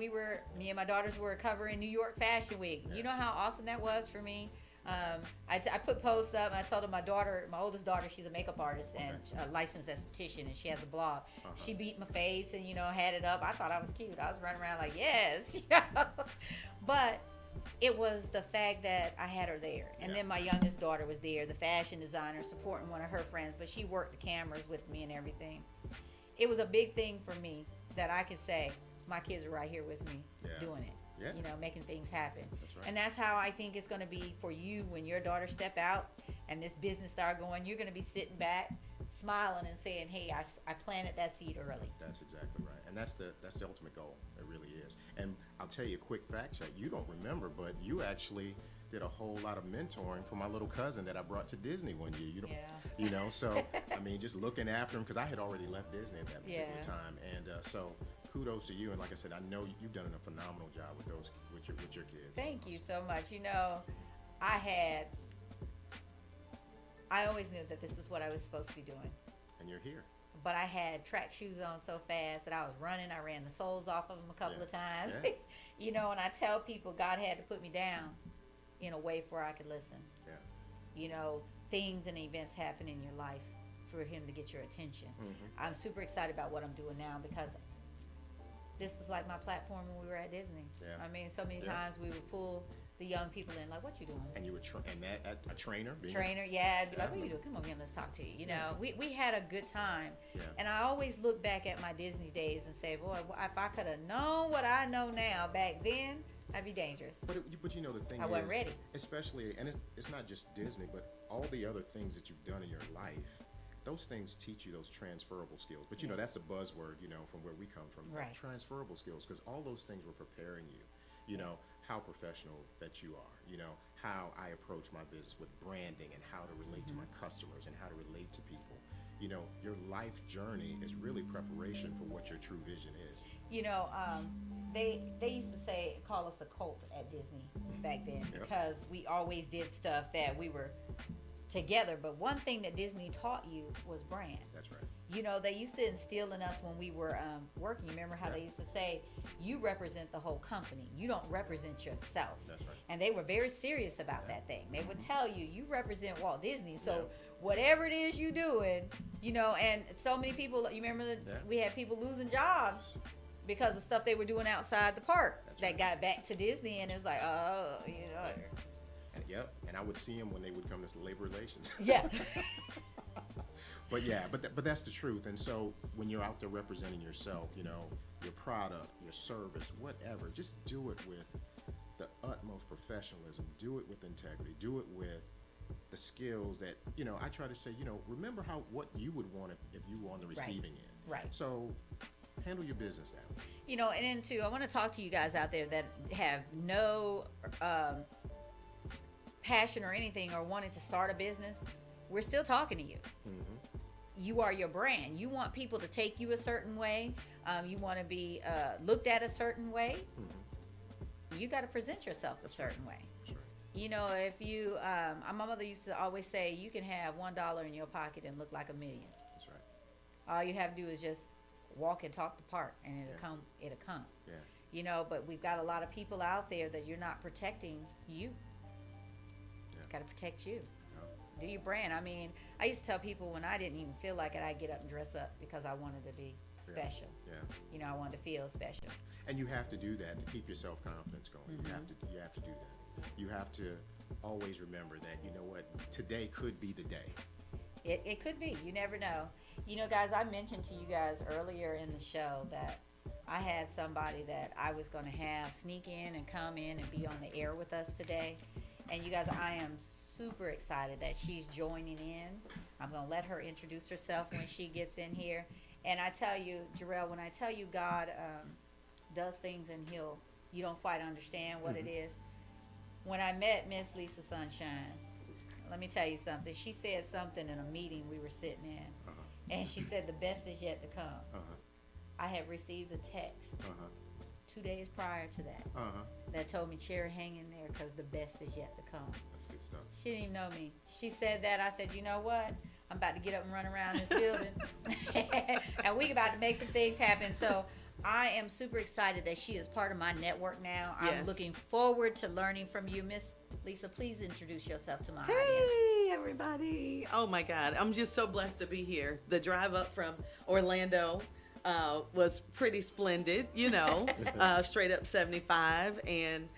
Speaker 1: me and my daughters were covering New York Fashion Week.
Speaker 2: Yeah.
Speaker 1: You know how awesome that was for me? I put posts up, and I told them my oldest daughter, she's a makeup artist and a licensed esthetician, and she has a blog. She beat my face and, had it up. I thought I was cute. I was running around like, yes, But it was the fact that I had her there. And
Speaker 2: Yeah.
Speaker 1: then my youngest daughter was there, the fashion designer, supporting one of her friends, but she worked the cameras with me and everything. It was a big thing for me that I could say, my kids are right here with me
Speaker 2: Yeah.
Speaker 1: doing it.
Speaker 2: Yeah.
Speaker 1: Making things happen.
Speaker 2: That's right.
Speaker 1: And that's how I think it's going to be for you when your daughters step out and this business start going. You're going to be sitting back, smiling and saying, hey, I planted that seed early.
Speaker 2: That's exactly right. And that's the ultimate goal. It really is. And I'll tell you a quick fact check. You don't remember, but you actually did a whole lot of mentoring for my little cousin that I brought to Disney one year. So I mean, just looking after him, because I had already left Disney at that particular
Speaker 1: Yeah.
Speaker 2: time. And so kudos to you. And like I said, I know you've done a phenomenal job with your kids.
Speaker 1: Thank you so much. I always knew that this is what I was supposed to be doing.
Speaker 2: And you're here.
Speaker 1: But I had track shoes on so fast that I was running. I ran the soles off of them a couple
Speaker 2: Yeah.
Speaker 1: of times.
Speaker 2: Yeah.
Speaker 1: And I tell people God had to put me down in a way where I could listen.
Speaker 2: Yeah.
Speaker 1: Things and events happen in your life for him to get your attention.
Speaker 2: Mm-hmm.
Speaker 1: I'm super excited about what I'm doing now because this was like my platform when we were at Disney.
Speaker 2: Yeah.
Speaker 1: I mean, so many
Speaker 2: Yeah.
Speaker 1: times we would pull the young people in, like, what you doing?
Speaker 2: And you were a trainer. Being
Speaker 1: Trainer, yeah, I'd be like, what
Speaker 2: Yeah.
Speaker 1: you doing? Come over here, let's talk to you. You know, we had a good time.
Speaker 2: Yeah.
Speaker 1: And I always look back at my Disney days and say, boy, if I could have known what I know now back then, I'd be dangerous.
Speaker 2: But you know, the thing
Speaker 1: I
Speaker 2: is,
Speaker 1: wasn't ready.
Speaker 2: especially, and it's not just Disney, but all the other things that you've done in your life, those things teach you those transferable skills. But you know, that's a buzzword, you know, from where we come from.
Speaker 1: Right.
Speaker 2: Transferable skills, because all those things were preparing you. You know, how professional that you are. You know, how I approach my business with branding and how to relate to my customers and how to relate to people. You know, your life journey is really preparation for what your true vision is.
Speaker 1: You know, they used to call us a cult at Disney back then
Speaker 2: Yep.
Speaker 1: because we always did stuff that we were together. But one thing that Disney taught you was brand.
Speaker 2: That's right.
Speaker 1: You know, they used to instill in us when we were working. Remember how
Speaker 2: Yeah.
Speaker 1: they used to say, you represent the whole company. You don't represent yourself.
Speaker 2: That's right.
Speaker 1: And they were very serious about that thing. They would tell you, you represent Walt Disney. So
Speaker 2: Yeah.
Speaker 1: whatever it is you doing, you know, and so many people, you remember
Speaker 2: Yeah.
Speaker 1: we had people losing jobs because of stuff they were doing outside the park
Speaker 2: That's
Speaker 1: that
Speaker 2: right.
Speaker 1: got back to Disney. And it was like, oh, you know.
Speaker 2: And, yep. And I would see them when they would come to labor relations.
Speaker 1: Yeah.
Speaker 2: But yeah, but that's the truth. And so when you're out there representing yourself, you know, your product, your service, whatever, just do it with the utmost professionalism. Do it with integrity. Do it with the skills that, you know, I try to say, you know, remember what you would want if you were on the receiving end.
Speaker 1: Right.
Speaker 2: So handle your business that way.
Speaker 1: You know, and then too, I want to talk to you guys out there that have no passion or anything or wanting to start a business. We're still talking to you.
Speaker 2: Mm-hmm.
Speaker 1: You are your brand. You want people to take you a certain way. You want to be looked at a certain way.
Speaker 2: Mm-hmm.
Speaker 1: You got to present yourself a certain way.
Speaker 2: That's right.
Speaker 1: You know, if you, my mother used to always say, you can have $1 in your pocket and look like $1 million.
Speaker 2: That's right.
Speaker 1: All you have to do is just walk and talk the park, and it'll
Speaker 2: Yeah.
Speaker 1: come. It'll come.
Speaker 2: Yeah.
Speaker 1: You know, but we've got a lot of people out there that you're not protecting you.
Speaker 2: Yeah.
Speaker 1: Got to protect you.
Speaker 2: No.
Speaker 1: Do your brand. I mean, I used to tell people when I didn't even feel like it, I'd get up and dress up because I wanted to be special.
Speaker 2: Yeah.
Speaker 1: You know, I wanted to feel special.
Speaker 2: And you have to do that to keep your self-confidence going.
Speaker 1: Mm-hmm.
Speaker 2: You have to do that. You have to always remember that, you know what, today could be the day.
Speaker 1: It could be. You never know. You know, guys, I mentioned to you guys earlier in the show that I had somebody that I was going to have sneak in and come in and be on the air with us today. And you guys, I am super excited that she's joining in. I'm going to let her introduce herself when she gets in here. And I tell you, Jarrell, when I tell you God does things and you don't quite understand what it is. When I met Miss Lisa Sunshine, let me tell you something. She said something in a meeting we were sitting in.
Speaker 2: Uh-huh.
Speaker 1: And she said the best is yet to come.
Speaker 2: Uh-huh.
Speaker 1: I had received a text
Speaker 2: Uh-huh.
Speaker 1: 2 days prior to that
Speaker 2: Uh-huh.
Speaker 1: that told me, Cherry, hang in there because the best is yet to come.
Speaker 2: That's good stuff.
Speaker 1: She didn't even know me. She said that. I said, you know what? I'm about to get up and run around this building. And we about to make some things happen. So I am super excited that she is part of my network now. I'm
Speaker 6: Yes.
Speaker 1: looking forward to learning from you. Miss Lisa, please introduce yourself to my audience.
Speaker 6: Hey, everybody. Oh, my God. I'm just so blessed to be here. The drive up from Orlando was pretty splendid, you know, straight up 75. And,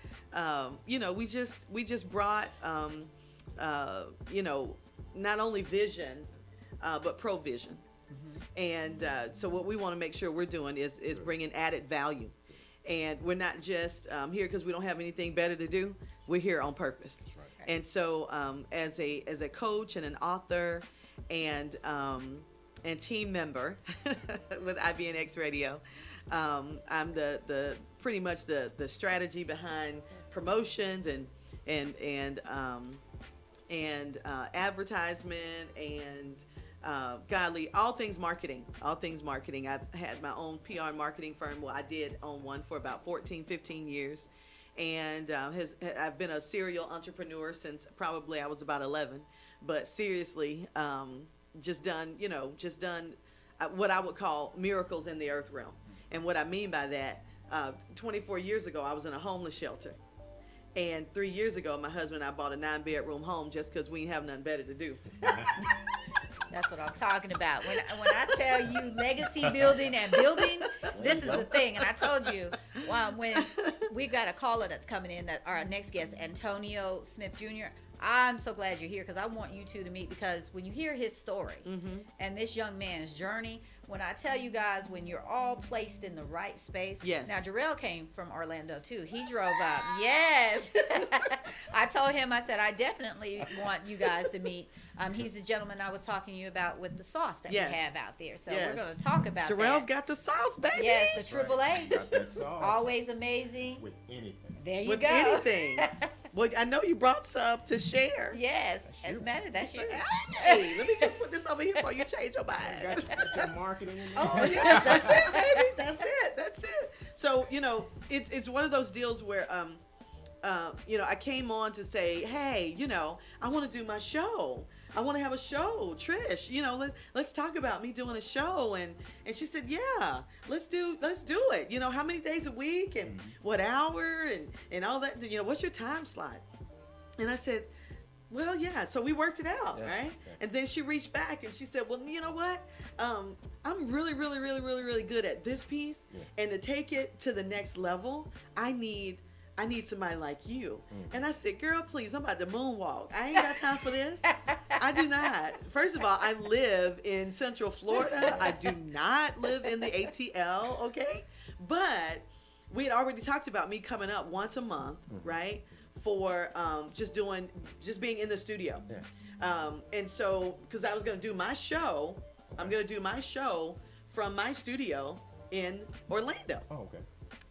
Speaker 6: you know, we just brought, you know, not only vision, but provision. And so what we want to make sure we're doing is bringing added value. And we're not just here because we don't have anything better to do. We're here on purpose.
Speaker 2: That's right.
Speaker 6: And so as a coach and an author and team member with IBNX Radio, I'm the pretty much the strategy behind promotions and advertisement and godly, all things marketing. I've had my own PR and marketing firm. Well, I did own one for about 14, 15 years. And I've been a serial entrepreneur since probably I was about 11. But seriously, just done what I would call miracles in the earth realm. And what I mean by that, 24 years ago, I was in a homeless shelter. And 3 years ago, my husband and I bought a 9-bedroom home just because we didn't have nothing better to do.
Speaker 1: That's what I'm talking about. When I tell you legacy building and building, this is the thing. And I told you, when we've got a caller that's coming in, that our next guest, Antonio Smith Jr. I'm so glad you're here, because I want you two to meet, because when you hear his story and this young man's journey, when I tell you guys, when you're all placed in the right space.
Speaker 6: Yes.
Speaker 1: Now, Jarrell came from Orlando too. He drove out. Yes. I told him, I said, I definitely want you guys to meet. He's the gentleman I was talking to you about with the sauce that
Speaker 6: Yes.
Speaker 1: we have out there. So
Speaker 6: Yes.
Speaker 1: we're going to talk about
Speaker 6: Jarrell's
Speaker 1: that.
Speaker 6: got the sauce, baby.
Speaker 1: Yes, the
Speaker 2: That's
Speaker 1: Triple
Speaker 2: right.
Speaker 1: A.
Speaker 2: Got that sauce.
Speaker 1: Always amazing.
Speaker 2: With anything.
Speaker 1: There you
Speaker 6: With
Speaker 1: go.
Speaker 6: anything. Well, I know you brought some to share.
Speaker 1: Yes,
Speaker 2: you.
Speaker 1: as matter, that's you.
Speaker 6: Hey, let me just put this over here before you change your
Speaker 2: Got,
Speaker 6: mind.
Speaker 2: got your marketing in there.
Speaker 6: Oh yeah, that's it, baby. That's it. That's it. So it's one of those deals where I came on to say, hey, I want to do my show. I want to have a show, Trish. Let's talk about me doing a show, and she said, yeah, let's do it. How many days a week and what hour and all that. What's your time slot? And I said, well, yeah. So we worked it out,
Speaker 2: Yeah,
Speaker 6: right?
Speaker 2: yeah.
Speaker 6: And then she reached back and she said, well, you know what? I'm really, really, really, really, really good at this piece,
Speaker 2: Yeah.
Speaker 6: and to take it to the next level, I need somebody like you. And I said, girl, please, I'm about to moonwalk. I ain't got time for this. I do not. First of all, I live in Central Florida. I do not live in the ATL, okay? But we had already talked about me coming up once a month, right? For just being in the studio.
Speaker 2: Yeah.
Speaker 6: And so, because I was going to do my show, I'm going to do my show from my studio in Orlando.
Speaker 2: Oh, okay.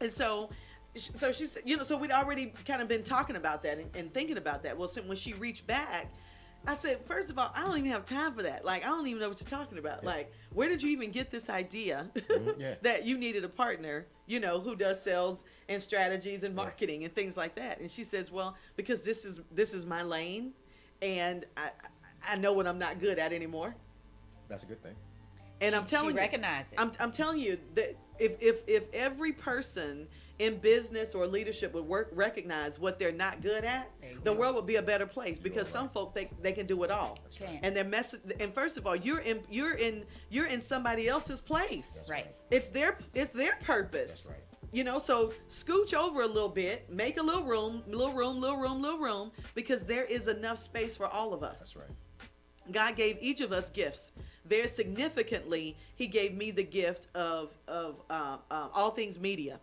Speaker 6: And so she said, so we'd already kind of been talking about that and thinking about that. Well, so when she reached back, I said, first of all, I don't even have time for that. Like, I don't even know what you're talking about.
Speaker 2: Yeah.
Speaker 6: Like, where did you even get this idea
Speaker 2: Yeah.
Speaker 6: that you needed a partner, who does sales and strategies and marketing and things like that? And she says, well, because this is my lane, and I know what I'm not good at anymore.
Speaker 2: That's a good thing.
Speaker 6: And I'm telling
Speaker 1: She
Speaker 6: you,
Speaker 1: recognized it.
Speaker 6: I'm telling you that if every person in business or leadership would recognize what they're not good at, the world would be a better place, because some folk they can do it all.
Speaker 1: Can.
Speaker 6: And they're and first of all, you're in somebody else's place.
Speaker 2: That's
Speaker 1: Right.
Speaker 6: It's their purpose.
Speaker 2: That's right.
Speaker 6: So scooch over a little bit, make a little room, because there is enough space for all of us.
Speaker 2: That's right.
Speaker 6: God gave each of us gifts. Very significantly, He gave me the gift of all things media.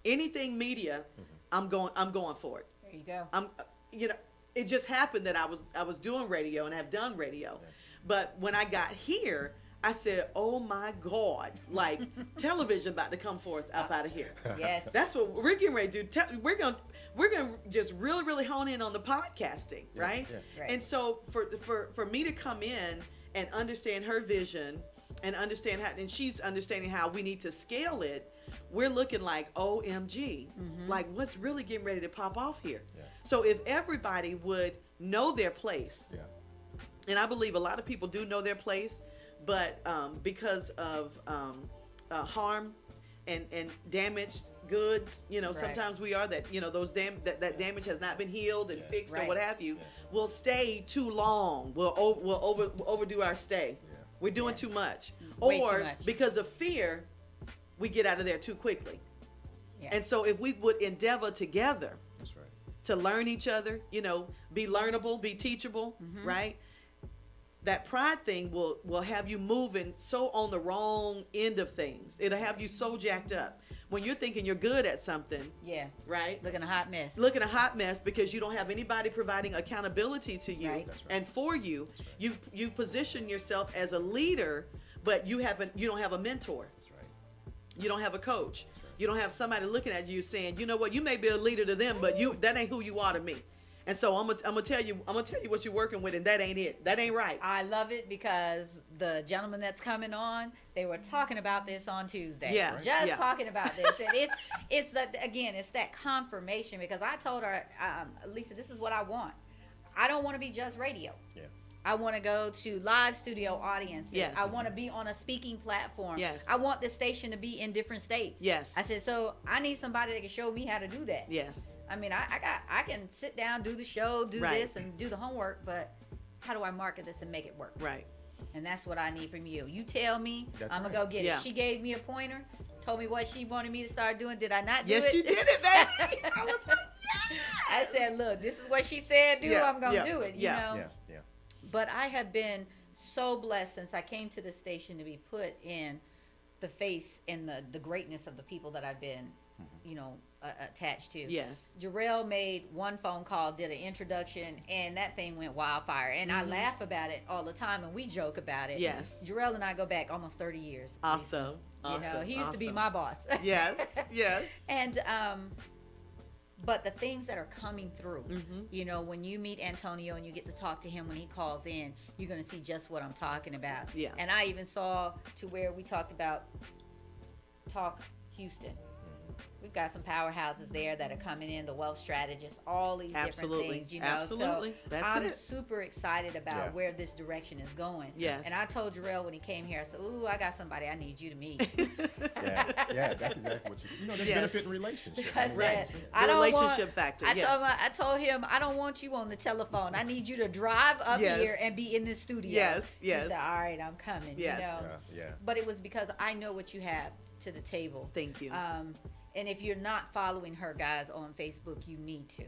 Speaker 6: Anything media, I'm going for it.
Speaker 1: There you go.
Speaker 6: It just happened that I was doing radio and have done radio, but when I got here, I said, oh my God, like television about to come forth up out of here.
Speaker 1: Yes.
Speaker 6: That's what we're getting ready to do. We're gonna just really, really hone in on the podcasting, right?
Speaker 2: Yeah.
Speaker 1: Right.
Speaker 6: And so for me to come in and understand her vision and understand how, and she's understanding how we need to scale it, we're looking like OMG, like what's really getting ready to pop off here.
Speaker 2: Yeah.
Speaker 6: So if everybody would know their place,
Speaker 2: Yeah.
Speaker 6: and I believe a lot of people do know their place, but because of harm and damaged goods, sometimes we are that, those that damage has not been healed and fixed or
Speaker 1: Right.
Speaker 6: what have you,
Speaker 2: Yeah.
Speaker 6: we'll stay too long. We'll overdo our stay.
Speaker 2: Yeah.
Speaker 6: We're doing too much.
Speaker 1: Way too
Speaker 6: Or
Speaker 1: much.
Speaker 6: because of fear, we get out of there too quickly.
Speaker 1: Yeah.
Speaker 6: And so if we would endeavor together
Speaker 2: That's right.
Speaker 6: to learn each other, be learnable, be teachable, right? That pride thing will have you moving so on the wrong end of things. It'll have you so jacked up when you're thinking you're good at something,
Speaker 1: Yeah.
Speaker 6: right?
Speaker 1: Looking a hot mess.
Speaker 6: Looking a hot mess because you don't have anybody providing accountability to you
Speaker 1: Right.
Speaker 2: That's right.
Speaker 6: and for you.
Speaker 2: That's right.
Speaker 6: You position yourself as a leader, but you don't have a mentor.
Speaker 2: That's right.
Speaker 6: You don't have a coach. You don't have somebody looking at you saying, you know what, you may be a leader to them, but that ain't who you are to me. And so I'm gonna tell you what you're working with, and that ain't it. That ain't right.
Speaker 1: I love it, because the gentleman that's coming on, they were talking about this on Tuesday.
Speaker 6: Yeah,
Speaker 2: Right.
Speaker 1: Just
Speaker 6: yeah.
Speaker 1: talking about this. And it's that confirmation, because I told her, Lisa, this is what I want. I don't want to be just radio.
Speaker 2: Yeah.
Speaker 1: I want to go to live studio audiences.
Speaker 6: Yes.
Speaker 1: I want to be on a speaking platform.
Speaker 6: Yes.
Speaker 1: I want the station to be in different states.
Speaker 6: Yes.
Speaker 1: I said, so I need somebody that can show me how to do that.
Speaker 6: Yes.
Speaker 1: I mean, I can sit down, do the show, do
Speaker 6: Right.
Speaker 1: this, and do the homework, but how do I market this and make it work?
Speaker 6: Right.
Speaker 1: And that's what I need from you. You tell me,
Speaker 2: That's
Speaker 1: I'm going to
Speaker 2: right.
Speaker 1: go get
Speaker 6: Yeah.
Speaker 1: it. She gave me a pointer, told me what she wanted me to start doing. Did I not do
Speaker 6: Yes,
Speaker 1: it?
Speaker 6: you did it, baby. I was like,
Speaker 1: I
Speaker 6: yes.
Speaker 1: said, look, this is what she said do.
Speaker 6: Yeah,
Speaker 1: I'm going to
Speaker 6: yeah,
Speaker 1: do it, you
Speaker 6: yeah.
Speaker 1: know?
Speaker 2: Yeah.
Speaker 1: But I have been so blessed since I came to the station to be put in the face and the greatness of the people that I've been, you know, attached to.
Speaker 6: Yes.
Speaker 1: Jarrell made one phone call, did an introduction, and that thing went wildfire. And I laugh about it all the time, and we joke about it.
Speaker 6: Yes.
Speaker 1: Jarrell and I go back almost 30 years. Lisa.
Speaker 6: Awesome.
Speaker 1: You know, he used to be
Speaker 6: awesome.
Speaker 1: my boss.
Speaker 6: Yes. Yes.
Speaker 1: And but the things that are coming through,
Speaker 6: Mm-hmm.
Speaker 1: you know, when you meet Antonio and you get to talk to him when he calls in, you're going to see just what I'm talking about.
Speaker 6: Yeah.
Speaker 1: And I even saw to where we talked about Talk Houston. We've got some powerhouses there that are coming in, the wealth strategists, all these
Speaker 6: Absolutely.
Speaker 1: different things, you know.
Speaker 6: Absolutely.
Speaker 1: So
Speaker 6: That's
Speaker 1: I'm
Speaker 6: it.
Speaker 1: super excited about
Speaker 2: Yeah.
Speaker 1: where this direction is going.
Speaker 6: Yes.
Speaker 1: And I told Jarrell when he came here, I said, ooh, I got somebody I need you to meet.
Speaker 2: Yeah, that's exactly what you know. There's
Speaker 6: Yes.
Speaker 2: benefit in relationship.
Speaker 1: I
Speaker 2: I mean,
Speaker 1: said,
Speaker 6: The
Speaker 1: I don't
Speaker 6: relationship
Speaker 1: want,
Speaker 6: factor.
Speaker 1: I
Speaker 6: yes.
Speaker 1: told him, I don't want you on the telephone. I need you to drive up
Speaker 6: Yes.
Speaker 1: here and be in this studio.
Speaker 6: Yes,
Speaker 1: He
Speaker 6: yes.
Speaker 1: said, all right, I'm coming.
Speaker 6: Yes.
Speaker 1: You know?
Speaker 2: yeah.
Speaker 1: But it was because I know what you have to the table.
Speaker 6: Thank you.
Speaker 1: And if you're not following her, guys, on Facebook, you need to.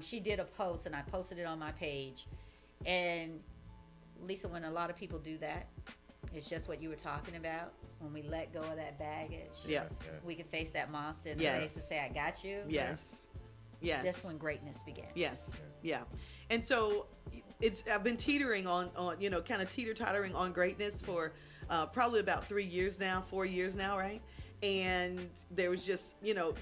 Speaker 1: She did a post, and I posted it on my page. And Lisa, when a lot of people do that, it's just what you were talking about. When we let go of that baggage,
Speaker 6: Yeah.
Speaker 1: we can face that monster in the
Speaker 6: Yes.
Speaker 1: face and say, I got you.
Speaker 6: Yes. Yes.
Speaker 1: That's when greatness began.
Speaker 6: Yes. Yeah. And so I've been teetering on you know, kind of teeter-tottering on greatness for probably about 4 years now, right? And there was just, you know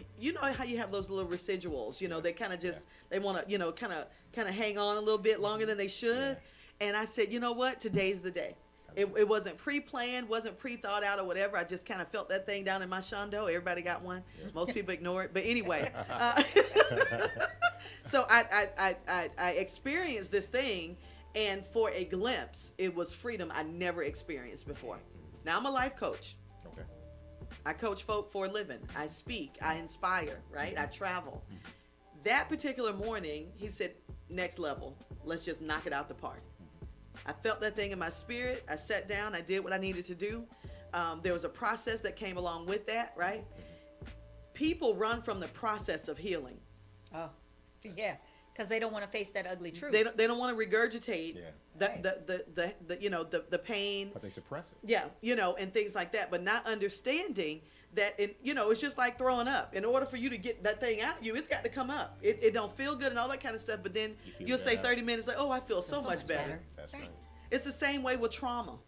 Speaker 6: how you have those little residuals, you know, they kind of just, they want to, you know, kind of hang on a little bit longer than they should. And I said, you know what? Today's the day. It wasn't pre-planned, wasn't pre-thought out or whatever. I just kind of felt that thing down in my shondo. Everybody got one. Most people ignore it. But anyway, so I experienced this thing, and for a glimpse, it was freedom I never experienced before. Now, I'm a life coach.
Speaker 2: Okay.
Speaker 6: I coach folk for a living. I speak. I inspire, right? I travel. That particular morning, he said, next level. Let's just knock it out the park. I felt that thing in my spirit. I sat down. I did what I needed to do. There was a process that came along with that, right? People run from the process of healing.
Speaker 1: Oh, yeah. Because they don't want to face that ugly truth.
Speaker 6: They don't want to regurgitate
Speaker 2: Yeah.
Speaker 6: the you know, the pain.
Speaker 2: But they suppress it.
Speaker 6: Yeah, you know, and things like that, but not understanding that, you know, it's just like throwing up. In order for you to get that thing out of you, it's got to come up. It don't feel good and all that kind of stuff, but then
Speaker 2: You feel
Speaker 6: you'll say
Speaker 2: better.
Speaker 6: 30 minutes like, oh, I feel so much better.
Speaker 2: That's right.
Speaker 6: It's the same way with trauma.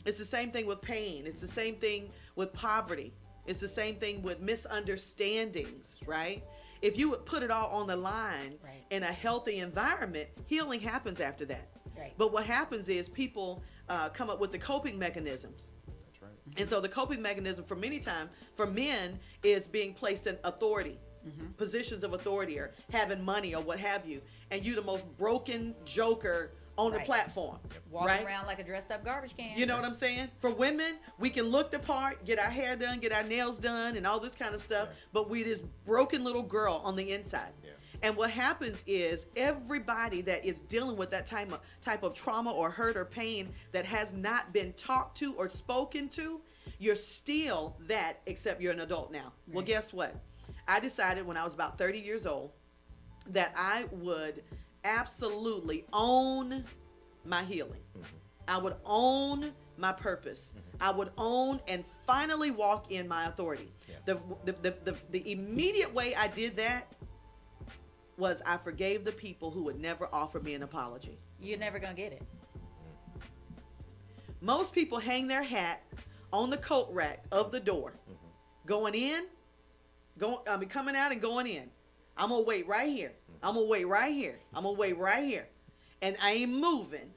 Speaker 6: It's the same thing with pain. It's the same thing with poverty. It's the same thing with misunderstandings, right? If you would put it all on the line
Speaker 1: Right.
Speaker 6: in a healthy environment, healing happens after that.
Speaker 1: Right.
Speaker 6: But what happens is people come up with the coping mechanisms.
Speaker 2: That's right.
Speaker 6: And so the coping mechanism for men is being placed in authority, positions of authority, or having money or what have you. And you the most broken joker on the
Speaker 1: Right.
Speaker 6: platform,
Speaker 1: Walking
Speaker 6: right?
Speaker 1: around like a dressed up garbage can.
Speaker 6: You know what I'm saying? For women, we can look the part, get our hair done, get our nails done, and all this kind of stuff,
Speaker 2: Yeah.
Speaker 6: but we this broken little girl on the inside.
Speaker 2: Yeah.
Speaker 6: And what happens is everybody that is dealing with that type of trauma or hurt or pain that has not been talked to or spoken to, you're still that, except you're an adult now. Well,
Speaker 1: Right.
Speaker 6: guess what? I decided when I was about 30 years old that I would absolutely own my healing. I would own my purpose. I would own and finally walk in my authority.
Speaker 2: Yeah.
Speaker 6: The immediate way I did that was I forgave the people who would never offer me an apology.
Speaker 1: You're never going to get it.
Speaker 6: Most people hang their hat on the coat rack of the door, going in, coming out and going in. I'm gonna wait right here. I'm gonna wait right here. I'm gonna wait right here, and I ain't moving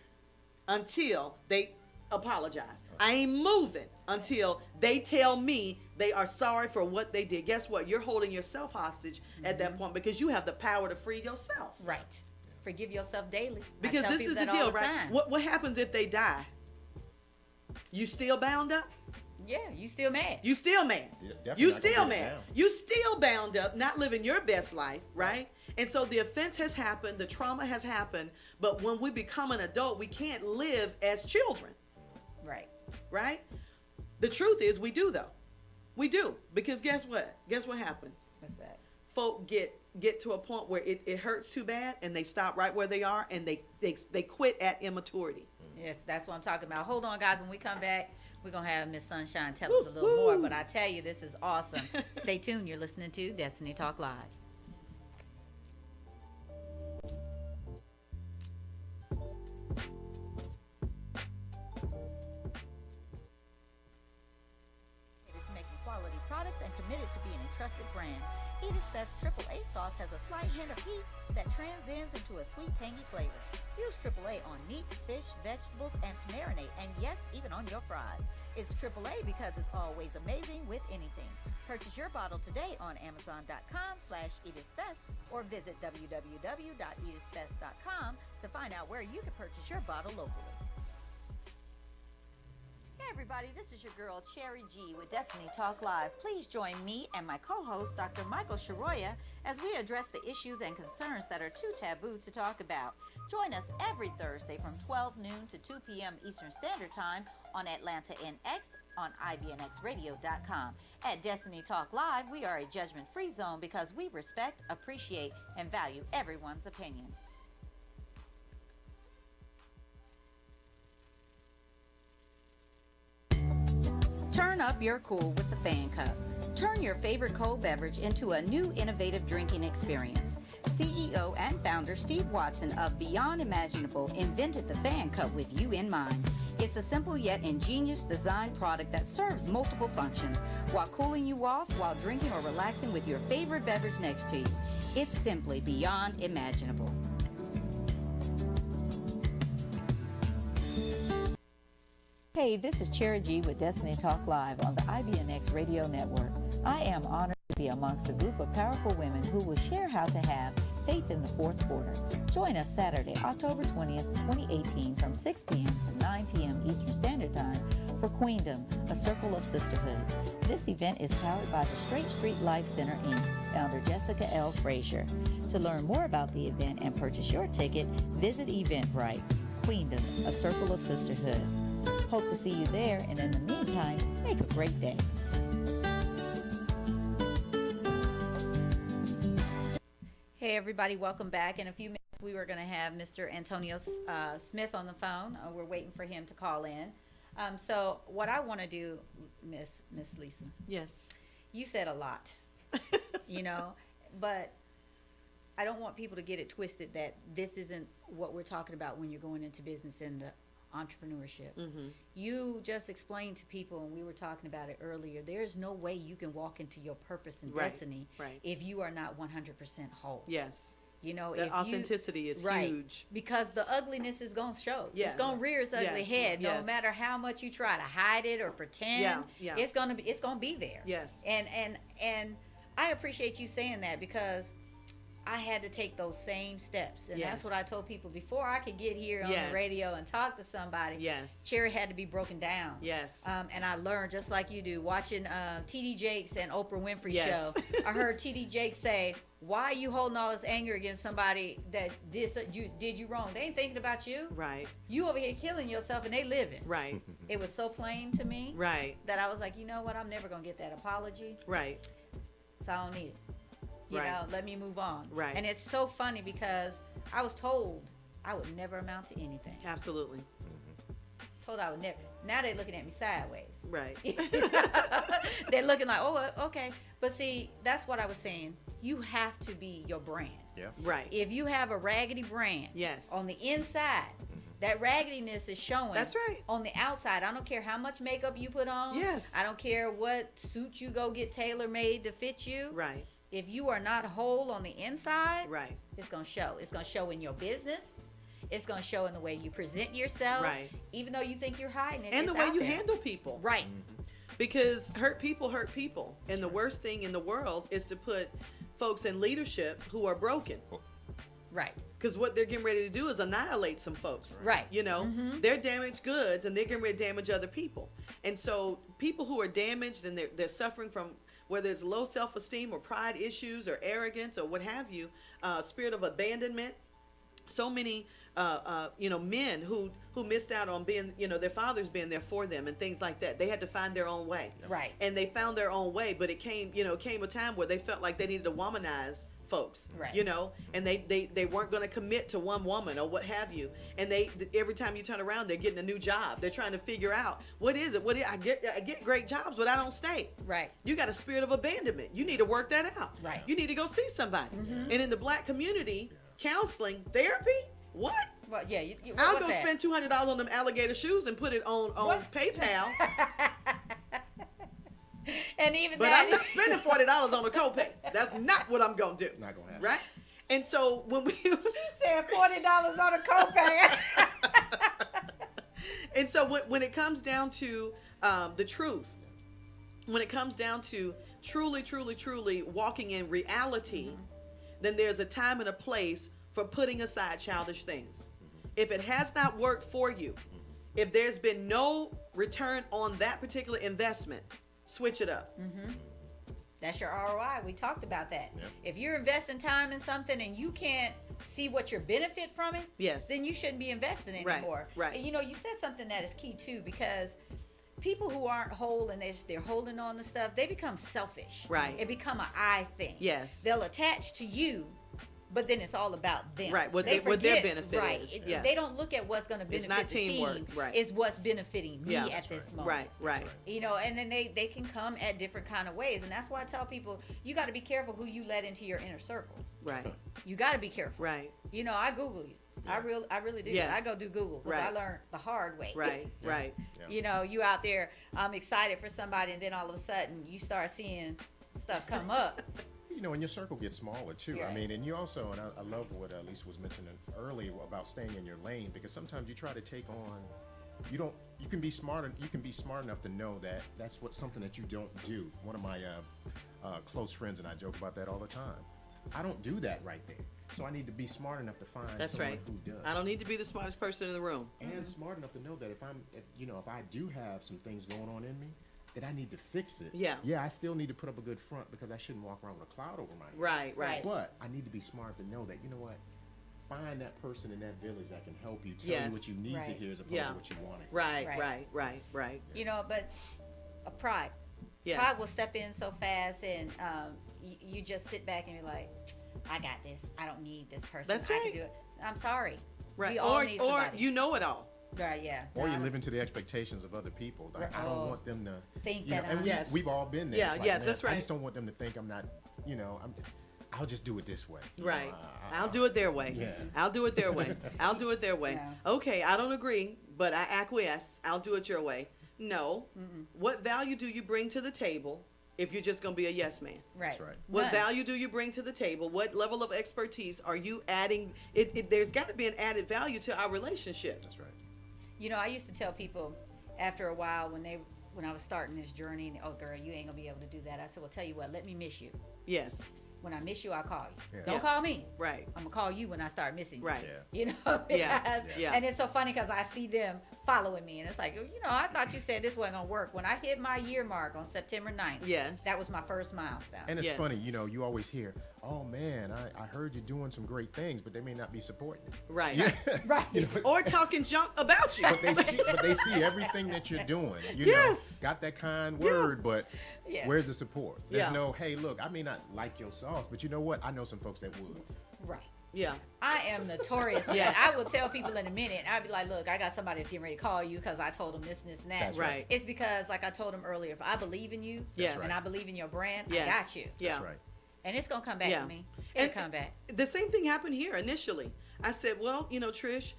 Speaker 6: until they apologize. I ain't moving until they tell me they are sorry for what they did. Guess what? You're holding yourself hostage at that point because you have the power to free yourself.
Speaker 1: Right. Forgive yourself daily. I
Speaker 6: Because
Speaker 1: tell
Speaker 6: this
Speaker 1: people
Speaker 6: is the
Speaker 1: that all
Speaker 6: deal, right?
Speaker 1: time.
Speaker 6: What happens if they die? You still bound up?
Speaker 1: Yeah, you still mad.
Speaker 6: You still mad.
Speaker 2: Yeah, definitely
Speaker 6: You
Speaker 2: not gonna
Speaker 6: still
Speaker 2: get it
Speaker 6: mad.
Speaker 2: down.
Speaker 6: You still bound up, not living your best life, right? And so the offense has happened, the trauma has happened, but when we become an adult, we can't live as children,
Speaker 1: Right.
Speaker 6: right? The truth is we do though. We do. Because guess what? Guess what happens?
Speaker 1: What's that?
Speaker 6: Folk get to a point where it hurts too bad and they stop right where they are and they quit at immaturity.
Speaker 1: Yes, that's what I'm talking about. Hold on, guys. When we come back, we're going to have Miss Sunshine tell us a little more. But I tell you, this is awesome. Stay tuned. You're listening to Destiny Talk Live.
Speaker 5: It's making quality products and committed to being a trusted brand. Edith's Best AAA sauce has a slight hint of heat that transcends into a sweet, tangy flavor. Use AAA on meats, fish, vegetables, and to marinate, and yes, even on your fries. It's AAA because it's always amazing with anything. Purchase your bottle today on Amazon.com/EdithsBest or visit www.edithsbest.com to find out where you can purchase your bottle locally. Hey everybody, this is your girl Cherry G with Destiny Talk Live. Please join me and my co-host Dr. Michael Sharoya as we address the issues and concerns that are too taboo to talk about. Join us every Thursday from 12 noon to 2 p.m. Eastern Standard Time on Atlanta NX on IBNXradio.com. At Destiny Talk Live, we are a judgment-free zone because we respect, appreciate, and value everyone's opinion. Turn up your cool with the Fan Cup. Turn your favorite cold beverage into a new innovative drinking experience. CEO and founder Steve Watson of Beyond Imaginable invented the Fan Cup with you in mind. It's a simple yet ingenious design product that serves multiple functions while cooling you off while drinking or relaxing with your favorite beverage next to you. It's simply beyond imaginable.
Speaker 4: Hey, this is Cherry G with Destiny Talk Live on the IBNX Radio Network. I am honored to be amongst a group of powerful women who will share how to have faith in the fourth quarter. Join us Saturday, October 20th, 2018 from 6 p.m. to 9 p.m. Eastern Standard Time for Queendom, a Circle of Sisterhood. This event is powered by the Straight Street Life Center, Inc., founder Jessica L. Frazier. To learn more about the event and purchase your ticket, visit Eventbrite. Queendom, a Circle of Sisterhood. Hope to see you there, and in the meantime, make a great day.
Speaker 1: Hey, everybody. Welcome back. In a few minutes, we were going to have Mr. Antonio Smith on the phone. We're waiting for him to call in. So what I want to do, Miss Lisa,
Speaker 6: Yes.
Speaker 1: you said a lot, but I don't want people to get it twisted that this isn't what we're talking about when you're going into business and the entrepreneurship.
Speaker 6: Mm-hmm.
Speaker 1: You just explained to people, and we were talking about it earlier, there's no way you can walk into your purpose and
Speaker 6: Right,
Speaker 1: destiny
Speaker 6: right.
Speaker 1: if you are not 100% whole.
Speaker 6: Yes.
Speaker 1: If
Speaker 6: The authenticity is
Speaker 1: right,
Speaker 6: huge.
Speaker 1: because the ugliness is going to show.
Speaker 6: Yes.
Speaker 1: It's going to rear its ugly
Speaker 6: Yes,
Speaker 1: head no
Speaker 6: yes.
Speaker 1: matter how much you try to hide it or pretend.
Speaker 6: Yeah.
Speaker 1: It's going to be there.
Speaker 6: Yes.
Speaker 1: And I appreciate you saying that because I had to take those same steps. And that's
Speaker 6: Yes.
Speaker 1: what I told people before I could get here on
Speaker 6: Yes.
Speaker 1: the radio and talk to somebody.
Speaker 6: Yes.
Speaker 1: Cherry had to be broken down.
Speaker 6: Yes.
Speaker 1: And I learned just like you do, watching T.D. Jakes and Oprah Winfrey
Speaker 6: Yes.
Speaker 1: show. I heard T.D. Jakes say, "Why are you holding all this anger against somebody that did you wrong? They ain't thinking about you.
Speaker 6: Right.
Speaker 1: You over here killing yourself and they living."
Speaker 6: Right.
Speaker 1: It was so plain to me
Speaker 6: Right.
Speaker 1: that I was like, you know what? I'm never gonna get that apology,
Speaker 6: Right.
Speaker 1: so I don't need it.
Speaker 6: Right.
Speaker 1: Let me move on.
Speaker 6: Right.
Speaker 1: And it's so funny because I was told I would never amount to anything.
Speaker 6: Absolutely.
Speaker 1: Told I would never. Now they're looking at me sideways.
Speaker 6: Right.
Speaker 1: They're looking like, oh, okay. But see, that's what I was saying. You have to be your brand.
Speaker 2: Yeah.
Speaker 6: Right.
Speaker 1: If you have a raggedy brand,
Speaker 6: Yes.
Speaker 1: on the inside, that raggediness is showing.
Speaker 6: That's right.
Speaker 1: On the outside, I don't care how much makeup you put on.
Speaker 6: Yes.
Speaker 1: I don't care what suit you go get tailor made to fit you.
Speaker 6: Right.
Speaker 1: If you are not whole on the inside,
Speaker 6: Right.
Speaker 1: it's gonna show. It's gonna show in your business. It's gonna show in the way you present yourself.
Speaker 6: Right.
Speaker 1: Even though you think you're hiding it.
Speaker 6: And
Speaker 1: it's
Speaker 6: the way
Speaker 1: out
Speaker 6: you
Speaker 1: there.
Speaker 6: handle people.
Speaker 1: Right.
Speaker 6: Because hurt people. And the worst thing in the world is to put folks in leadership who are broken.
Speaker 1: Right.
Speaker 6: Because what they're getting ready to do is annihilate some folks.
Speaker 1: Right.
Speaker 6: You know, they're damaged goods and they're getting ready to damage other people. And so people who are damaged and they're suffering from whether it's low self-esteem or pride issues or arrogance or what have you, spirit of abandonment. So many, men who missed out on being, their fathers being there for them and things like that. They had to find their own way.
Speaker 1: Right.
Speaker 6: And they found their own way, but it came a time where they felt like they needed to womanize folks.
Speaker 1: Right.
Speaker 6: And they weren't going to commit to one woman or what have you. And every time you turn around, they're getting a new job. They're trying to figure out what is it. I get great jobs, but I don't stay.
Speaker 1: Right.
Speaker 6: You got a spirit of abandonment. You need to work that out.
Speaker 1: Right.
Speaker 6: You need to go see somebody. And in the black community, counseling, therapy, what?
Speaker 1: Well, yeah.
Speaker 6: I'll
Speaker 1: what's
Speaker 6: go
Speaker 1: that?
Speaker 6: spend $200 on them alligator shoes and put it on
Speaker 1: What?
Speaker 6: PayPal,
Speaker 1: And even
Speaker 6: but
Speaker 1: that.
Speaker 6: I'm not spending $40 on a copay. That's not what I'm gonna do.
Speaker 2: Not gonna happen.
Speaker 6: Right? And so when we
Speaker 1: Said $40 on a copay.
Speaker 6: and so when it comes down to the truth, when it comes down to truly walking in reality, then there's a time and a place for putting aside childish things. If it has not worked for you, if there's been no return on that particular investment, switch it up.
Speaker 1: That's your ROI. We talked about that.
Speaker 2: Yeah.
Speaker 1: If you're investing time in something and you can't see what your benefit from it,
Speaker 6: Yes.
Speaker 1: then you shouldn't be investing
Speaker 6: Right,
Speaker 1: anymore.
Speaker 6: right.
Speaker 1: And you said something that is key too, because people who aren't whole and they're holding on to stuff, they become selfish.
Speaker 6: Right.
Speaker 1: It become an I thing.
Speaker 6: Yes.
Speaker 1: They'll attach to you, but then it's all about them.
Speaker 6: Right, what
Speaker 1: They
Speaker 6: what their
Speaker 1: forget-
Speaker 6: benefit
Speaker 1: right.
Speaker 6: is.
Speaker 1: It-
Speaker 6: Yes.
Speaker 1: They don't look at what's going to
Speaker 6: It's
Speaker 1: benefit
Speaker 6: not
Speaker 1: the
Speaker 6: teamwork,
Speaker 1: team.
Speaker 6: right.
Speaker 1: It's what's benefiting me
Speaker 6: Yeah.
Speaker 1: at this moment.
Speaker 6: Right.
Speaker 1: And then they can come at different kind of ways, and that's why I tell people you got to be careful who you let into your inner circle.
Speaker 6: Right.
Speaker 1: You got to be careful.
Speaker 6: Right.
Speaker 1: I Google you. I really do.
Speaker 6: Yes.
Speaker 1: I go do Google because I
Speaker 6: Right.
Speaker 1: learned the hard way.
Speaker 6: Right. Right.
Speaker 2: Yeah.
Speaker 1: You out there, I'm excited for somebody, and then all of a sudden you start seeing stuff come up.
Speaker 2: And your circle gets smaller too.
Speaker 1: Right.
Speaker 2: I mean, and you also, and I love what Lisa was mentioning earlier about staying in your lane, because sometimes you try to take on, you can be smart enough to know that that's something that you don't do. One of my close friends and I joke about that all the time. I don't do that right there. So I need to be smart enough to find
Speaker 6: That's
Speaker 2: someone
Speaker 6: right.
Speaker 2: who does.
Speaker 6: I don't need to be the smartest person in the room.
Speaker 2: And smart enough to know that if I do have some things going on in me, that I need to fix it.
Speaker 6: Yeah.
Speaker 2: Yeah, I still need to put up a good front because I shouldn't walk around with a cloud over my head.
Speaker 6: Right.
Speaker 1: Right.
Speaker 2: But I need to be smart to know that, find that person in that village that can help you, tell
Speaker 6: Yes.
Speaker 2: you what you need to
Speaker 1: Right.
Speaker 2: hear as opposed
Speaker 6: Yeah.
Speaker 2: to what you want to hear.
Speaker 6: Right.
Speaker 1: Right.
Speaker 6: Right.
Speaker 1: But a pride.
Speaker 6: Yes.
Speaker 1: Pride will step in so fast, and you just sit back and you're like, I got this. I don't need this person.
Speaker 6: That's
Speaker 1: I
Speaker 6: right.
Speaker 1: can do it. I'm sorry.
Speaker 6: Right.
Speaker 1: We all
Speaker 6: Or
Speaker 1: need
Speaker 6: or
Speaker 1: somebody.
Speaker 6: you know it all.
Speaker 1: Right, yeah.
Speaker 2: Or you
Speaker 1: No,
Speaker 2: live into the expectations of other people. Like, I
Speaker 1: Oh.
Speaker 2: don't want them to
Speaker 1: Think
Speaker 2: you know,
Speaker 1: that
Speaker 2: and
Speaker 1: I'm-
Speaker 6: Yes.
Speaker 2: we've all been there.
Speaker 6: Yeah,
Speaker 2: It's like,
Speaker 6: yes,
Speaker 2: man,
Speaker 6: that's
Speaker 2: I
Speaker 6: right.
Speaker 2: just don't want them to think I'm not, I'll just do it this way.
Speaker 6: Right. I'll do it their way.
Speaker 2: Yeah.
Speaker 6: I'll do it their way. I'll do it their way.
Speaker 1: Yeah.
Speaker 6: Okay, I don't agree, but I acquiesce. I'll do it your way. No. What value do you bring to the table if you're just going to be a yes man?
Speaker 1: Right.
Speaker 2: That's right.
Speaker 6: What
Speaker 1: None.
Speaker 6: value do you bring to the table? What level of expertise are you adding? There's got to be an added value to our relationship.
Speaker 2: That's right.
Speaker 1: I used to tell people after a while when I was starting this journey, and, oh girl, you ain't gonna be able to do that. I said, well, tell you what, let me miss you.
Speaker 6: Yes.
Speaker 1: When I miss you, I'll call you.
Speaker 2: Yeah.
Speaker 1: Don't
Speaker 6: Yeah.
Speaker 1: call me.
Speaker 6: Right.
Speaker 1: I'm gonna call you when I start missing you.
Speaker 6: Right.
Speaker 2: Yeah.
Speaker 6: Yeah.
Speaker 1: Because-
Speaker 6: Yeah.
Speaker 1: And it's so funny because I see them following me, and it's like, I thought you said this wasn't gonna work. When I hit my year mark on September 9th,
Speaker 6: Yes.
Speaker 1: that was my first milestone.
Speaker 2: And it's
Speaker 6: Yes.
Speaker 2: funny, you always hear, oh man, I heard you're doing some great things, but they may not be supporting you.
Speaker 6: Right.
Speaker 2: Yeah.
Speaker 1: Right.
Speaker 6: Or talking junk about you.
Speaker 2: But they see everything that you're doing.
Speaker 6: Yes.
Speaker 2: Got that kind word, but
Speaker 1: Yeah.
Speaker 2: where's the support? There's
Speaker 6: Yeah.
Speaker 2: no, hey, look, I may not like your sauce, but you know what? I know some folks that would.
Speaker 1: Right.
Speaker 6: Yeah.
Speaker 1: I am notorious for
Speaker 6: Yes.
Speaker 1: that. I will tell people in a minute. I'll be like, look, I got somebody that's getting ready to call you because I told them this and this and that.
Speaker 2: That's
Speaker 6: Right.
Speaker 1: It's because, like I told them earlier, if I believe in you
Speaker 6: Yes.
Speaker 1: and I believe in your brand,
Speaker 6: Yes.
Speaker 1: I got you.
Speaker 6: Yeah.
Speaker 2: That's right.
Speaker 1: And it's going to come back
Speaker 6: Yeah.
Speaker 1: to me. It'll
Speaker 6: And-
Speaker 1: come back.
Speaker 6: The same thing happened here initially. I said, well, Trish,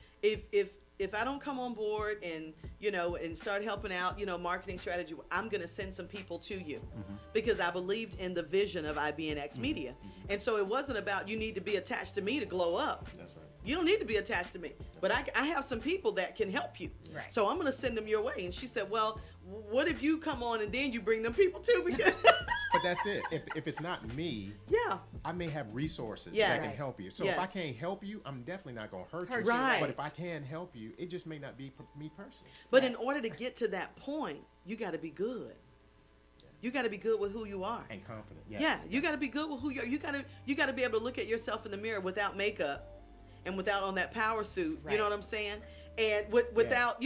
Speaker 6: if I don't come on board and and start helping out, marketing strategy, I'm going to send some people to you because I believed in the vision of IBNX Media. And so it wasn't about you need to be attached to me to glow up.
Speaker 2: That's right.
Speaker 6: You don't need to be attached to me, but I have some people that can help you.
Speaker 1: Right.
Speaker 6: So I'm going to send them your way. And she said, well, what if you come on and then you bring them people too? Because
Speaker 2: But that's it. If it's not me,
Speaker 6: Yeah.
Speaker 2: I may have resources
Speaker 6: Yes.
Speaker 2: that can help you. So if I
Speaker 6: Yes.
Speaker 2: can't help you, I'm definitely not going to hurt
Speaker 1: Hurt
Speaker 2: you.
Speaker 1: you,
Speaker 6: Right.
Speaker 2: But if I can help you, it just may not be me personally.
Speaker 6: But in order to get to that point, you got to be good. You got to be good with who you are.
Speaker 2: And confident.
Speaker 6: Yeah, you got to be good with who you are. You got to be able to look at yourself in the mirror without makeup and without on that power suit. You
Speaker 1: Right.
Speaker 6: know what I'm saying? And without,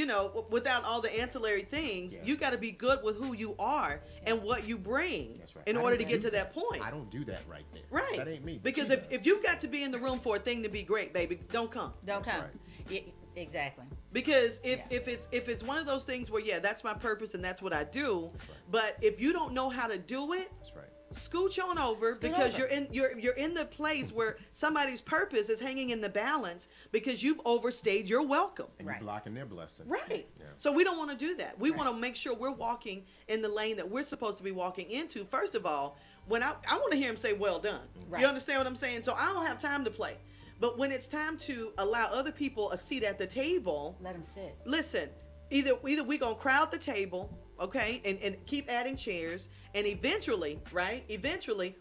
Speaker 6: without all the ancillary things,
Speaker 2: Yeah.
Speaker 6: you got to be good with who you are and what you bring
Speaker 2: That's right.
Speaker 6: in
Speaker 2: I
Speaker 6: order to
Speaker 2: don't
Speaker 6: get
Speaker 2: do
Speaker 6: to that point.
Speaker 2: I don't do that right there.
Speaker 6: Right.
Speaker 2: That ain't me.
Speaker 6: Because
Speaker 2: She
Speaker 6: if
Speaker 2: does.
Speaker 6: you've got to be in the room for a thing to be great, baby, don't come.
Speaker 1: Don't
Speaker 2: That's
Speaker 1: come.
Speaker 2: right.
Speaker 1: Yeah, exactly.
Speaker 6: Because if
Speaker 1: Yeah.
Speaker 6: if it's one of those things where that's my purpose and that's what I do,
Speaker 2: right.
Speaker 6: but if you don't know how to do it,
Speaker 2: That's right.
Speaker 6: scooch on over
Speaker 1: Scoot
Speaker 6: because
Speaker 1: over.
Speaker 6: you're in the place where somebody's purpose is hanging in the balance because you've overstayed your welcome.
Speaker 2: And
Speaker 1: Right.
Speaker 2: you're blocking their blessing.
Speaker 6: Right.
Speaker 2: Yeah.
Speaker 6: So we don't want to do that. We
Speaker 1: Right.
Speaker 6: want to make sure we're walking in the lane that we're supposed to be walking into. First of all, when I want to hear him say, "Well done."
Speaker 1: Right.
Speaker 6: You understand what I'm saying? So I don't have time to play. But when it's time to allow other people a seat at the table,
Speaker 1: Let them sit.
Speaker 6: listen, either we gonna crowd the table, okay, and keep adding chairs, and eventually